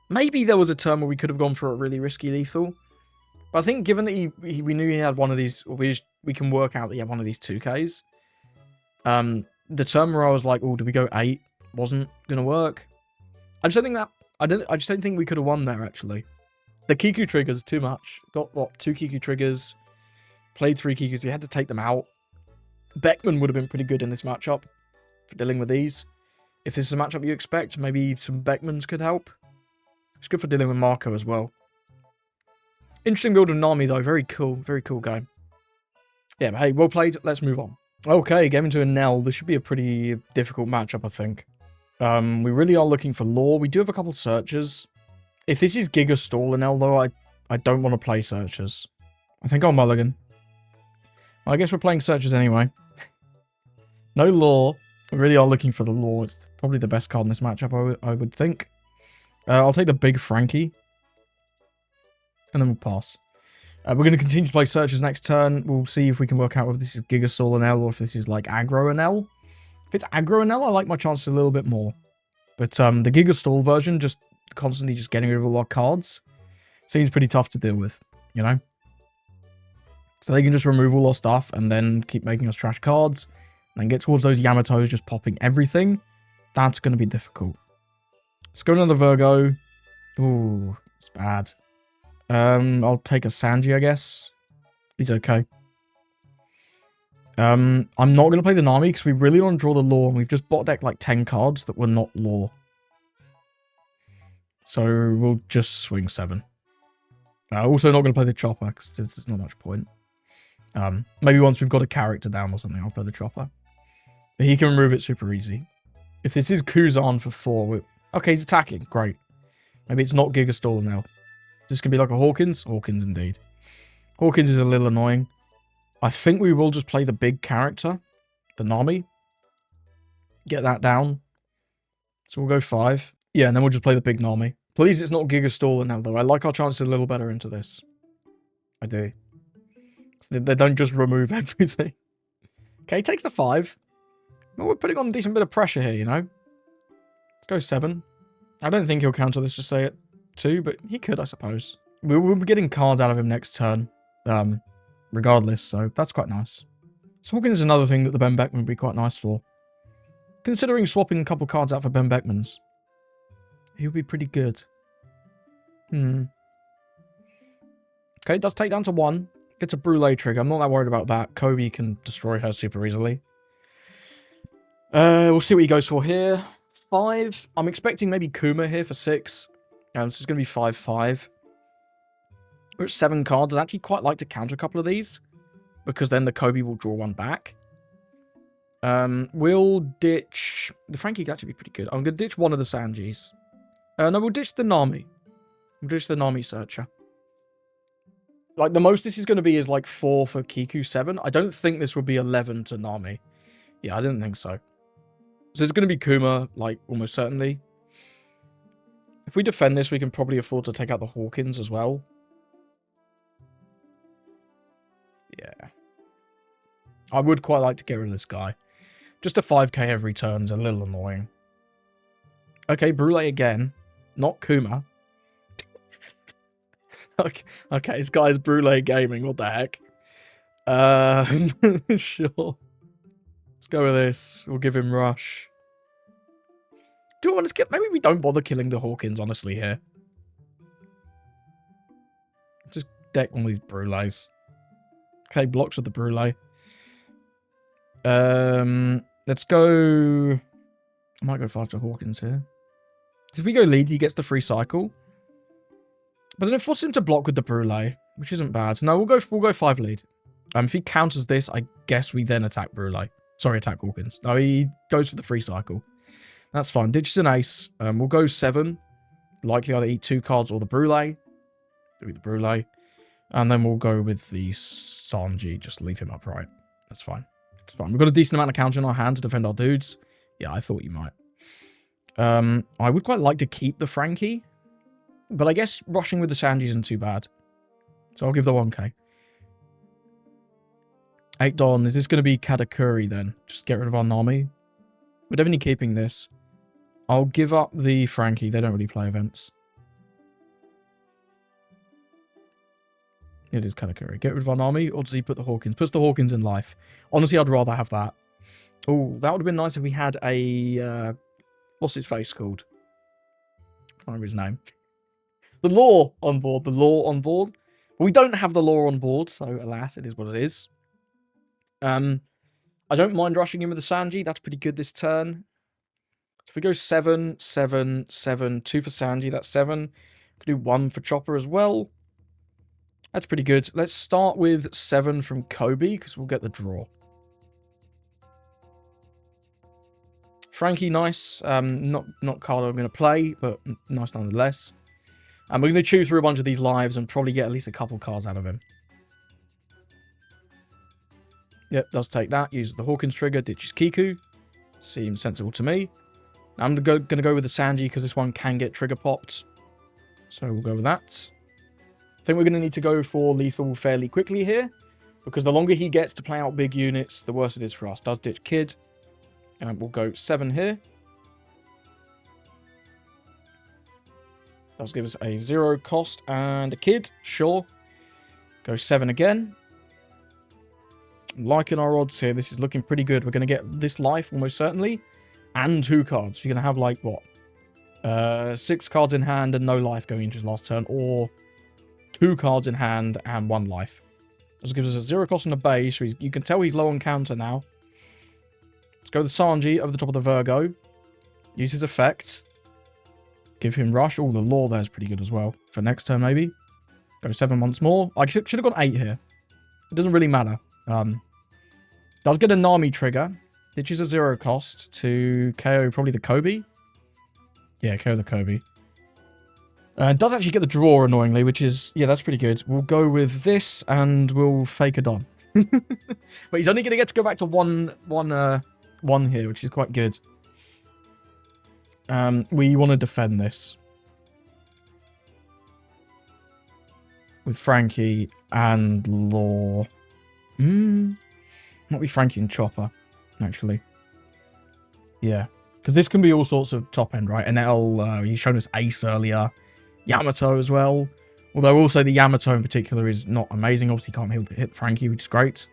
Maybe there was a turn where we could have gone for a really risky lethal. But I think given that we knew he had one of these, we can work out that he had one of these 2Ks. The turn where I was like, oh, do we go 8? Wasn't gonna work. I just don't think we could have won there, actually. The Kiku triggers, too much. Got, what, 2 Kiku triggers. Played 3 Kikus. We had to take them out. Beckman would have been pretty good in this matchup for dealing with these. If this is a matchup you expect, maybe some Beckmans could help. It's good for dealing with Marco as well. Interesting build of Nami, though. Very cool game. Yeah, but hey, well played. Let's move on. Okay, game into Enel. This should be a pretty difficult matchup, I think. We really are looking for lore. We do have a couple searchers. If this is Giga Stall Enel, though, I don't want to play searchers. I think I'll mulligan. Well, I guess we're playing searchers anyway. No lore. We really are looking for the lore. It's probably the best card in this matchup, I would think. I'll take the big Frankie. And then we'll pass. We're going to continue to play searchers next turn. We'll see if we can work out if this is Giga Stall Enel or if this is like aggro Enel. If it's aggro Enel, I like my chances a little bit more. But the Giga Stall version, just constantly just getting rid of all our cards, seems pretty tough to deal with, you know? So they can just remove all our stuff and then keep making us trash cards. And then get towards those Yamatos just popping everything. That's going to be difficult. Let's go another Virgo. Ooh, it's bad. I'll take a Sanji, I guess. He's okay. I'm not going to play the Nami because we really want to draw the lore. And we've just bot decked like 10 cards that were not lore. So we'll just swing 7. Also not going to play the Chopper because there's not much point. Maybe once we've got a character down or something, I'll play the Chopper. But he can remove it super easy. If this is Kuzan for 4, okay, he's attacking. Great. Maybe it's not Giga Stall now. Is this going to be like a Hawkins? Hawkins, indeed. Hawkins is a little annoying. I think we will just play the big character. The Nami. Get that down. So we'll go 5. Yeah, and then we'll just play the big Nami. Please, it's not Giga Stall now, though. I like our chances a little better into this. I do. So they don't just remove everything. Okay, he takes the 5. Well, we're putting on a decent bit of pressure here, you know? Let's go 7. I don't think he'll counter this, just say it 2, but he could, I suppose. We'll be getting cards out of him next turn, regardless, so that's quite nice. Swapping is another thing that the Ben Beckman would be quite nice for. Considering swapping a couple cards out for Ben Beckmans, he would be pretty good. Okay, it does take down to 1. Gets a Brûlé trigger. I'm not that worried about that. Kobe can destroy her super easily. We'll see what he goes for here. 5. I'm expecting maybe Kuma here for 6. This is going to be 5-5. We're at 7 cards. I'd actually quite like to counter a couple of these, because then the Kobe will draw 1 back. We'll ditch... The Frankie could actually be pretty good. I'm going to ditch one of the Sanjis. No, we'll ditch the Nami. We'll ditch the Nami Searcher. Like, the most this is going to be is, like, 4 for Kiku, 7. I don't think this will be 11 to Nami. Yeah, I didn't think so. So it's going to be Kuma, like, almost certainly. If we defend this, we can probably afford to take out the Hawkins as well. Yeah. I would quite like to get rid of this guy. Just a 5k every turn is a little annoying. Okay, Brule again. Not Kuma. Okay, this guy's Brule Gaming. What the heck? Sure. Let's go with this. We'll give him Rush. Do you want to get... Maybe we don't bother killing the Hawkins, honestly, here. Just deck one of these Brules. Okay, blocks with the Brule. Let's go... I might go 5 to Hawkins here. So if we go lead, he gets the free cycle. But then it forces him to block with the Brule, which isn't bad. No, we'll go 5 lead. If he counters this, I guess we then attack Brule. Sorry, attack Hawkins. No, he goes for the free cycle. That's fine. Ditches an ace. We'll go 7. Likely either eat 2 cards or the Brule. Do the Brule. And then we'll go with the Sanji. Just leave him upright. That's fine. It's fine. We've got a decent amount of counter in our hand to defend our dudes. Yeah, I thought you might. I would quite like to keep the Frankie. But I guess rushing with the Sanji isn't too bad. So I'll give the 1k. 8 Don. Is this going to be Katakuri then? Just get rid of our Nami. We're definitely keeping this. I'll give up the Frankie. They don't really play events. It is Katakuri. Get rid of our Nami, or does he put the Hawkins? Puts the Hawkins in life. Honestly, I'd rather have that. Oh, that would have been nice if we had a... what's his face called? Can't remember his name. The Law on board. The Law on board. But we don't have the Law on board, so alas, it is what it is. I don't mind rushing in with the Sanji. That's pretty good this turn. If we go 7, 7, 7, 2 for Sanji, that's 7. Could do 1 for Chopper as well. That's pretty good. Let's start with 7 from Kobe, because we'll get the draw. Frankie, nice. Not card I'm going to play, but nice nonetheless. And we're going to chew through a bunch of these lives and probably get at least a couple cards out of him. Yep, does take that. Uses the Hawkins trigger, ditches Kiku. Seems sensible to me. I'm going to go with the Sanji because this one can get trigger popped. So we'll go with that. I think we're going to need to go for lethal fairly quickly here. Because the longer he gets to play out big units, the worse it is for us. Does ditch Kid. And we'll go 7 here. Does give us a 0 cost and a Kid. Sure. Go 7 again. I'm liking our odds here. This is looking pretty good. We're going to get this life almost certainly. And 2 cards. You're going to have like what? 6 cards in hand and no life going into his last turn. Or 2 cards in hand and 1 life. This gives us a 0 cost on the base. So you can tell he's low on counter now. Let's go with Sanji over the top of the Virgo. Use his effect. Give him rush. Oh, the Law there is pretty good as well. For next turn maybe. Go 7 once more. I should have gone 8 here. It doesn't really matter. Does get a Nami trigger. Ditches a 0 cost to KO probably the Kobe. Yeah, KO the Kobe. Does actually get the draw annoyingly, which is... Yeah, that's pretty good. We'll go with this and we'll fake a Don. But he's only going to get to go back to one here, which is quite good. We want to defend this. With Frankie and Law. Might be Frankie and Chopper, actually. Yeah. Because this can be all sorts of top end, right? Enel, he showed us Ace earlier. Yamato as well. Although also the Yamato in particular is not amazing. Obviously can't hit Frankie, which is great.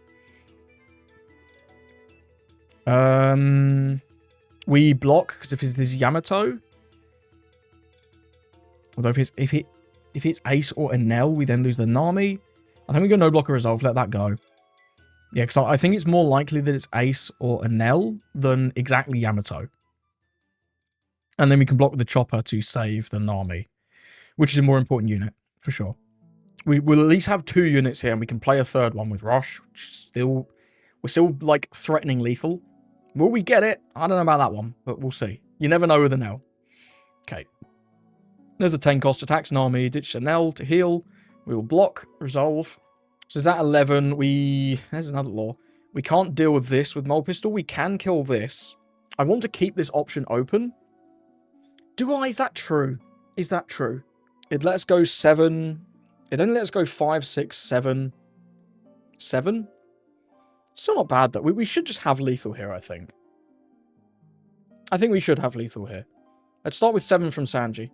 We block, because if it's this Yamato... Although if it's Ace or Enel, we then lose the Nami. I think we go no blocker resolve, let that go. Yeah, because I think it's more likely that it's Ace or Enel than exactly Yamato. And then we can block with the Chopper to save the Nami, which is a more important unit, for sure. We'll at least have 2 units here, and we can play a 3rd one with Rosh, which is still... We're still, like, threatening lethal. Will we get it? I don't know about that one, but we'll see. You never know with Enel. Okay. There's a 10 cost. Attacks Nami. Ditch Enel to heal. We will block, resolve. So is that 11? There's another law. We can't deal with this with Mole Pistol. We can kill this. I want to keep this option open. Do I? Is that true? Is that true? It lets go 7. It only lets go 5, 6, 7. 7? Still not bad, though. We should just have lethal here, I think. I think we should have lethal here. Let's start with 7 from Sanji.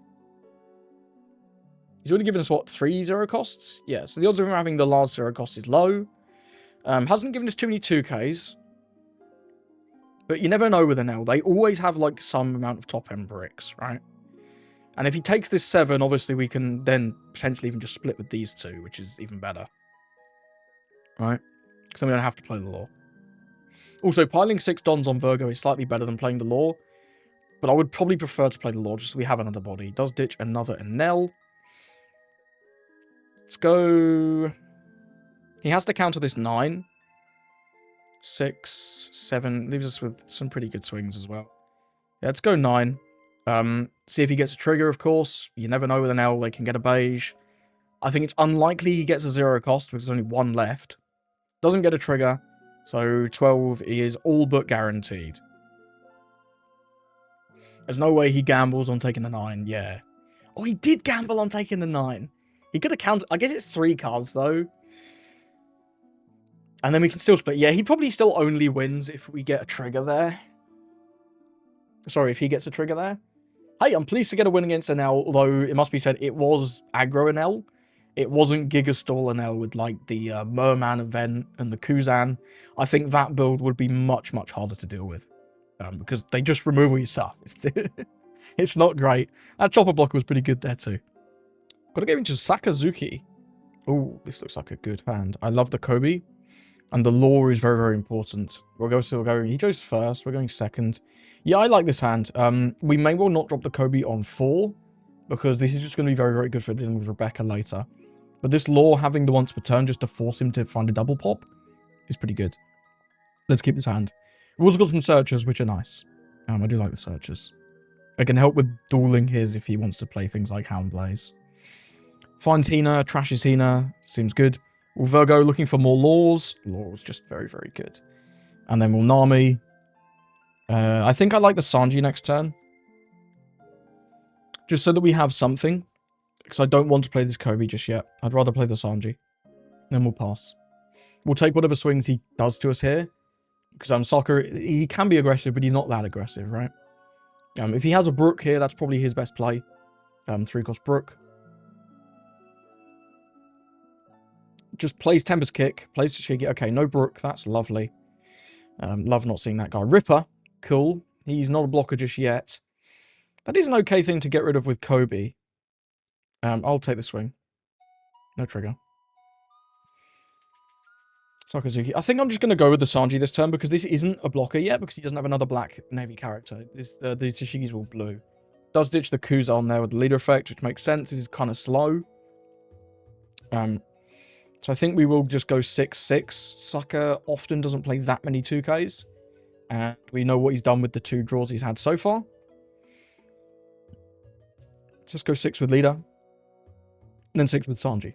He's already given us, what, 3 0 costs? Yeah, so the odds of him having the last 0 cost is low. Hasn't given us too many 2Ks. But you never know with Enel. They always have, like, some amount of top-end bricks, right? And if he takes this 7, obviously we can then potentially even just split with these 2, which is even better. Right? Because then we don't have to play the law. Also, piling 6 Dons on Virgo is slightly better than playing the law. But I would probably prefer to play the law just so we have another body. He does ditch another Enel. Let's go... He has to counter this 9. 6, 7. Leaves us with some pretty good swings as well. Yeah, let's go 9. See if he gets a trigger, of course. You never know with an L, they can get a beige. I think it's unlikely he gets a 0 cost because there's only 1 left. Doesn't get a trigger. So 12 is all but guaranteed. There's no way he gambles on taking the 9. Yeah. Oh, he did gamble on taking the 9. He could have counted... I guess it's 3 cards, though. And then we can still split. Yeah, he probably still only wins if we get a trigger there. Sorry, if he gets a trigger there. Hey, I'm pleased to get a win against Enel, although it must be said it was aggro Enel. It wasn't Gigastall Enel with, like, the Merman event and the Kuzan. I think that build would be much, much harder to deal with. Because they just remove all your stuff. It's not great. That chopper blocker was pretty good there, too. Gotta get into Sakazuki. Oh, this looks like a good hand. I love the Kobe. And the law is very, very important. He goes first. We're going second. Yeah, I like this hand. We may well not drop the Kobe on 4. Because this is just going to be very, very good for dealing with Rebecca later. But this law, having the once per turn just to force him to find a double pop, is pretty good. Let's keep this hand. We've also got some searchers, which are nice. I do like the searchers. It can help with dueling his if he wants to play things like Hound Blaze. Finds Hina, trashes Hina. Seems good. We'll Virgo looking for more laws. Laws just very, very good. And then we'll Nami. I think I like the Sanji next turn. Just so that we have something. Because I don't want to play this Kobe just yet. I'd rather play the Sanji. Then we'll pass. We'll take whatever swings he does to us here. Because Sokka, he can be aggressive, but he's not that aggressive, right? If he has a Brook here, that's probably his best play. 3-cost Brook. Just plays Tempest Kick, plays Tashigi. Okay, no Brook, that's lovely. Love not seeing that guy. Ripper, cool. He's not a blocker just yet. That is an okay thing to get rid of with Kobe. I'll take the swing. No trigger. Sakazuki. I think I'm just going to go with the Sanji this turn because this isn't a blocker yet because he doesn't have another black navy character. The Tashigi's all blue. Does ditch the Kuza on there with the leader effect, which makes sense. This is kind of slow. So I think we will just go 6-6. Sokka often doesn't play that many 2Ks. And we know what he's done with the 2 draws he's had so far. Let's just go 6 with leader. And then 6 with Sanji.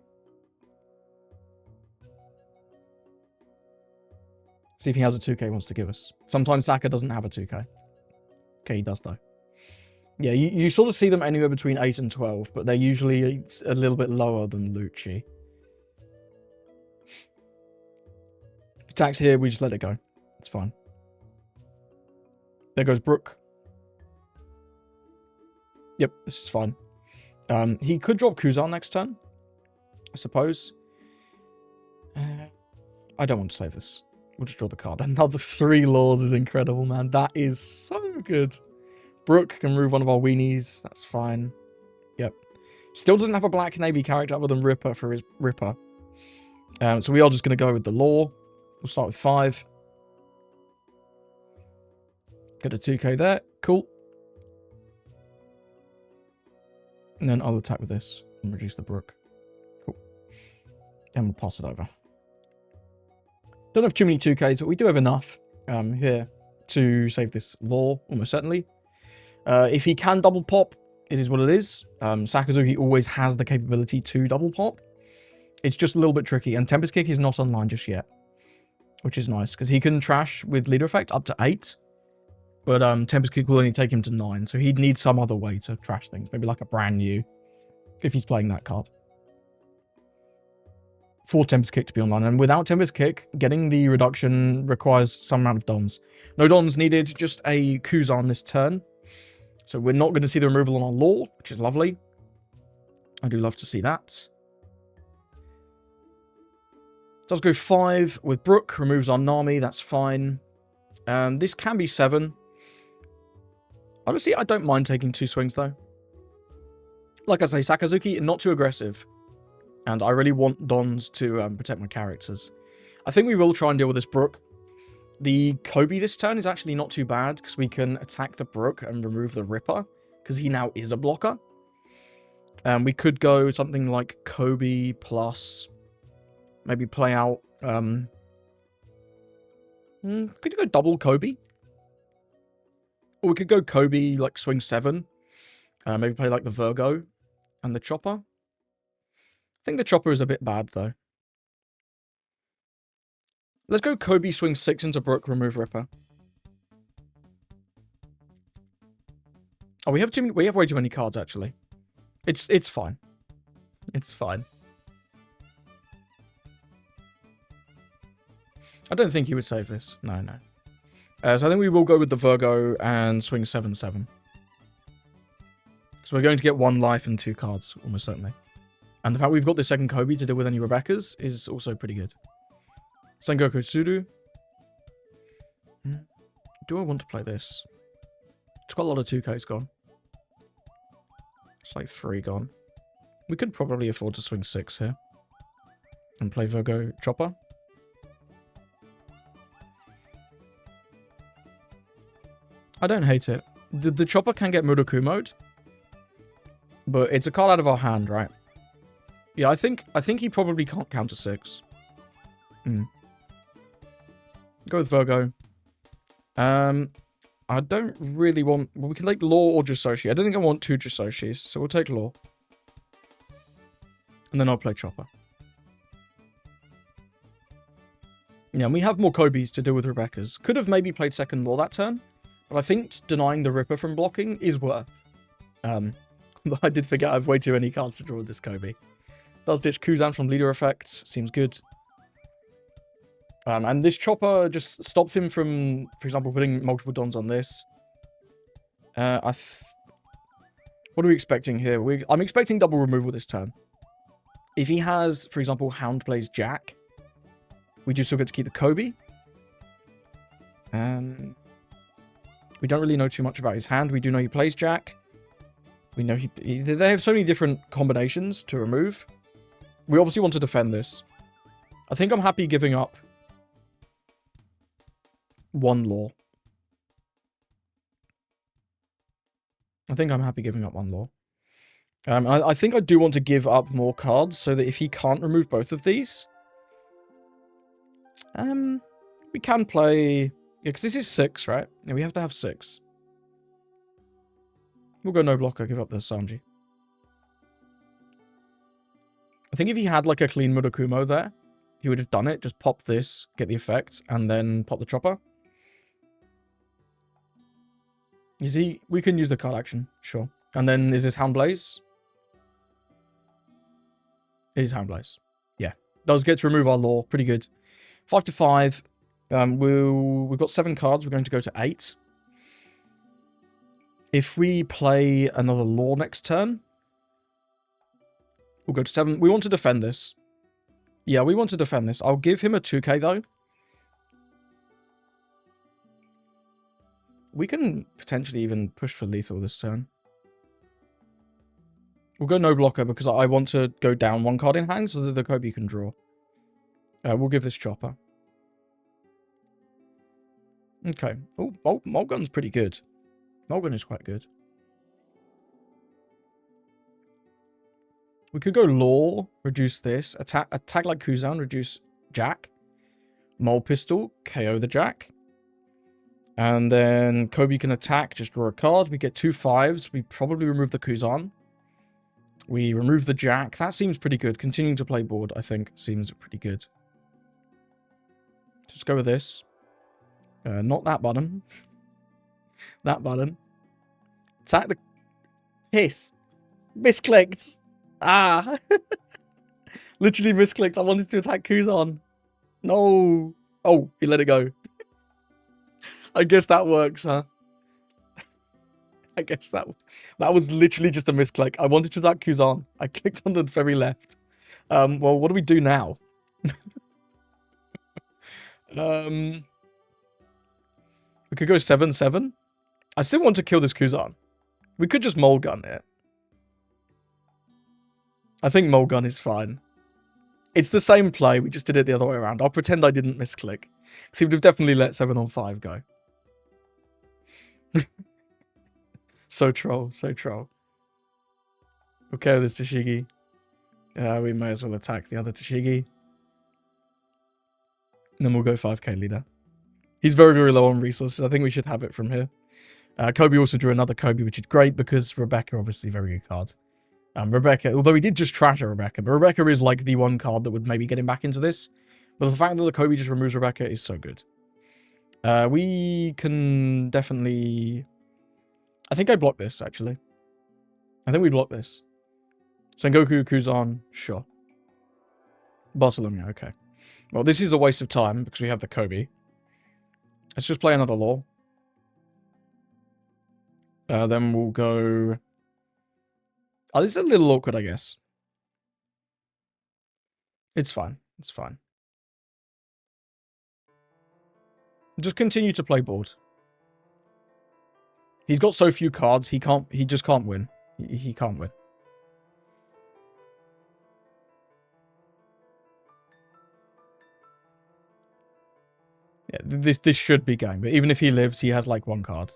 See if he has a 2K he wants to give us. Sometimes Sokka doesn't have a 2K. Okay, he does though. Yeah, you sort of see them anywhere between 8 and 12, but they're usually a little bit lower than Lucci. Attacks here, we just let it go. It's fine. There goes Brook. Yep, this is fine. He could drop Kuzan next turn, I suppose. I don't want to save this. We'll just draw the card. Another 3 laws is incredible, man. That is so good. Brook can remove one of our weenies. That's fine. Yep. Still doesn't have a black navy character other than Ripper for his Ripper. So we are just going to go with the law. We'll start with 5. Get a 2K there. Cool. And then I'll attack with this and reduce the Brook. Cool. And we'll pass it over. Don't have too many 2Ks, but we do have enough here to save this law, almost certainly. If he can double pop, it is what it is. Sakazuki always has the capability to double pop. It's just a little bit tricky, and Tempest Kick is not online just yet, which is nice, because he can trash with leader effect up to 8, but Tempest Kick will only take him to 9, so he'd need some other way to trash things, maybe like a brand new, if he's playing that card. For Tempest Kick to be online, and without Tempest Kick, getting the reduction requires some amount of dons. No dons needed, just a Kuzan this turn, so we're not going to see the removal on our Law, which is lovely. I do love to see that. Does go 5 with Brook, removes our Nami, that's fine. This can be 7. Honestly, I don't mind taking 2 swings though. Like I say, Sakazuki, not too aggressive. And I really want Dons to protect my characters. I think we will try and deal with this Brook. The Kobe this turn is actually not too bad, because we can attack the Brook and remove the Ripper, because he now is a blocker. We could go something like Kobe plus... Maybe play out... could you go double Kobe? Or we could go Kobe, like, swing 7. Maybe play, like, the Virgo and the Chopper. I think the Chopper is a bit bad, though. Let's go Kobe, swing 6 into Brook, remove Ripper. Oh, we have way too many cards, actually. It's fine. It's fine. I don't think he would save this. No. So I think we will go with the Virgo and swing 7/7. So we're going to get 1 life and 2 cards, almost certainly. And the fact we've got the second Kobe to deal with any Rebecca's is also pretty good. Sengoku Tsuru. Do I want to play this? It's got a lot of 2Ks gone. It's like 3 gone. We could probably afford to swing 6 here. And play Virgo Chopper. I don't hate it. The Chopper can get Muroku mode. But it's a card out of our hand, right? Yeah, I think he probably can't counter 6. Go with Virgo. I don't really want... Well, we can take Law or Jisoshi. I don't think I want 2 Jisoshis, so we'll take Law. And then I'll play Chopper. Yeah, and we have more Kobe's to deal with Rebecca's. Could have maybe played second Law that turn. But I think denying the Ripper from blocking is worth. But I did forget I have way too many cards to draw with this Kobe. Does ditch Kuzan from leader effects. Seems good. And this Chopper just stops him from, for example, putting multiple Dons on this. What are we expecting here? I'm expecting double removal this turn. If he has, for example, Hound plays Jack, we do still get to keep the Kobe. We don't really know too much about his hand. We do know he plays Jack. We know they have so many different combinations to remove. We obviously want to defend this. I think I'm happy giving up 1 Law. I think I'm happy giving up 1 Law. I think I do want to give up more cards so that if he can't remove both of these, we can play... Yeah, because this is 6, right? Yeah, we have to have 6. We'll go no blocker, give up the Sanji. I think if he had like a clean Murakumo there, he would have done it. Just pop this, get the effect, and then pop the Chopper. You see, we can use the card action, sure. And then is this Hound Blaze? It is Hound Blaze. Yeah. Does get to remove our Law. Pretty good. 5 to 5. We've got 7 cards. We're going to go to 8. If we play another Law next turn, we'll go to 7. We want to defend this. Yeah, we want to defend this. I'll give him a 2k, though. We can potentially even push for lethal this turn. We'll go no blocker because I want to go down 1 card in hand so that the Kobe can draw. We'll give this Chopper. Okay. Oh, Mulgun's pretty good. Mulgun is quite good. We could go Law, reduce this. Attack like Kuzan, reduce Jack. Mole Pistol, KO the Jack. And then Kobe can attack, just draw a card. We get 2 5s. We probably remove the Kuzan. We remove the jack. That seems pretty good. Continuing to play board, I think, seems pretty good. Just go with this. Not that button. That button. Attack the... Piss. Misclicked. Ah. Literally misclicked. I wanted to attack Kuzan. No. Oh, he let it go. I guess that works, huh? I guess that was literally just a misclick. I wanted to attack Kuzan. I clicked on the very left. Well, what do we do now? We could go 7-7. I still want to kill this Kuzan. We could just mole gun it. I think mole gun is fine. It's the same play. We just did it the other way around. I'll pretend I didn't misclick. So we'd have definitely let 7-on-5 go. So troll, so troll. Okay, this Tashigi. We may as well attack the other Tashigi. And then we'll go 5k leader. He's very, very low on resources. I think we should have it from here. Kobe also drew another Kobe, which is great because Rebecca, obviously, very good card. Rebecca, although he did just trash Rebecca, but Rebecca is like the one card that would maybe get him back into this. But the fact that the Kobe just removes Rebecca is so good. We can definitely... I think I block this, actually. I think we block this. Sengoku, Kuzan, sure. Barcelona, okay. Well, this is a waste of time because we have the Kobe. Let's just play another law. Then we'll go... Oh, this is a little awkward, I guess. It's fine. It's fine. Just continue to play board. He's got so few cards, he just can't win. He can't win. Yeah, this should be game, but even if he lives, he has like one card.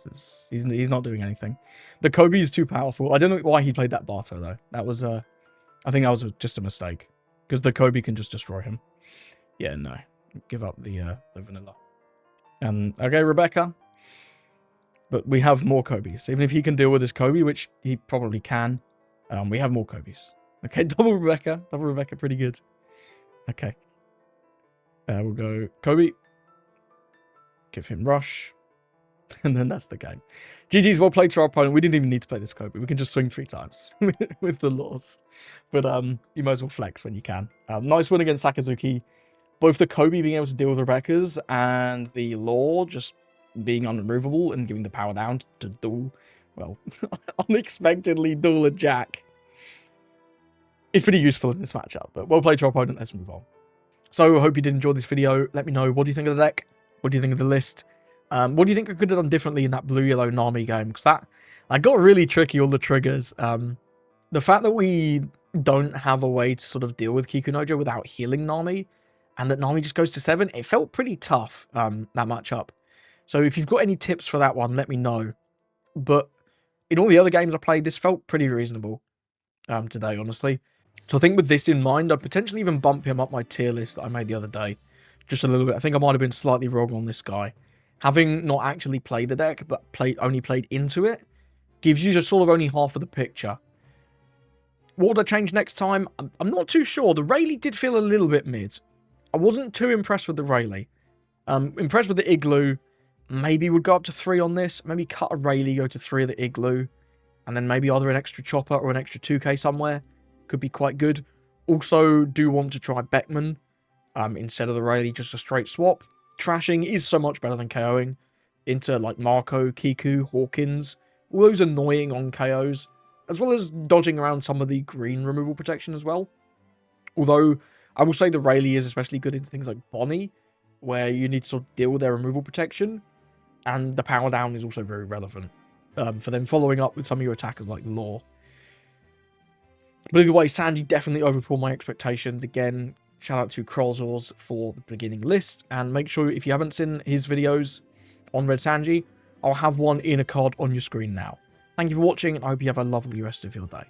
He's not doing anything. The Kobe is too powerful. I don't know why he played that Barto though. That was I think that was just a mistake because the Kobe can just destroy him. Yeah, no, give up the vanilla. Okay, Rebecca. But we have more Kobe's. Even if he can deal with this Kobe, which he probably can, we have more Kobe's. Okay, double Rebecca, pretty good. Okay, we'll go Kobe. Give him rush. And then that's the game. GG's, well played to our opponent. We didn't even need to play this Kobe. We can just swing 3 times with the laws. But you might as well flex when you can. Nice win against Sakazuki. Both the Kobe being able to deal with Rebecca's and the law just being unremovable and giving the power down to duel. Well, unexpectedly duel a Jack. It's pretty useful in this matchup. But well played to our opponent. Let's move on. So I hope you did enjoy this video. Let me know, what do you think of the deck? What do you think of the list? What do you think I could have done differently in that blue-yellow Nami game? Because that got really tricky, all the triggers. The fact that we don't have a way to sort of deal with Kikunojo without healing Nami, and that Nami just goes to 7, it felt pretty tough, that matchup. So if you've got any tips for that one, let me know. But in all the other games I played, this felt pretty reasonable today, honestly. So I think with this in mind, I'd potentially even bump him up my tier list that I made the other day. Just a little bit. I think I might have been slightly wrong on this guy. Having not actually played the deck, but only played into it, gives you just sort of only half of the picture. What would I change next time? I'm not too sure. The Rayleigh did feel a little bit mid. I wasn't too impressed with the Rayleigh. Impressed with the Igloo. Maybe would go up to 3 on this. Maybe cut a Rayleigh, go to 3 of the Igloo. And then maybe either an extra chopper or an extra 2k somewhere. Could be quite good. Also, do want to try Beckman. Instead of the Rayleigh, just a straight swap. Trashing is so much better than KOing. Into like Marco, Kiku, Hawkins. All those annoying on KOs. As well as dodging around some of the green removal protection as well. Although, I will say the Rayleigh is especially good into things like Bonnie. Where you need to sort of deal with their removal protection. And the power down is also very relevant. For them following up with some of your attackers like Law. But either way, Sanji definitely overperformed my expectations. Again, shout out to Rosas for the beginning list. And make sure if you haven't seen his videos on Red Sanji, I'll have one in a card on your screen now. Thank you for watching, and I hope you have a lovely rest of your day.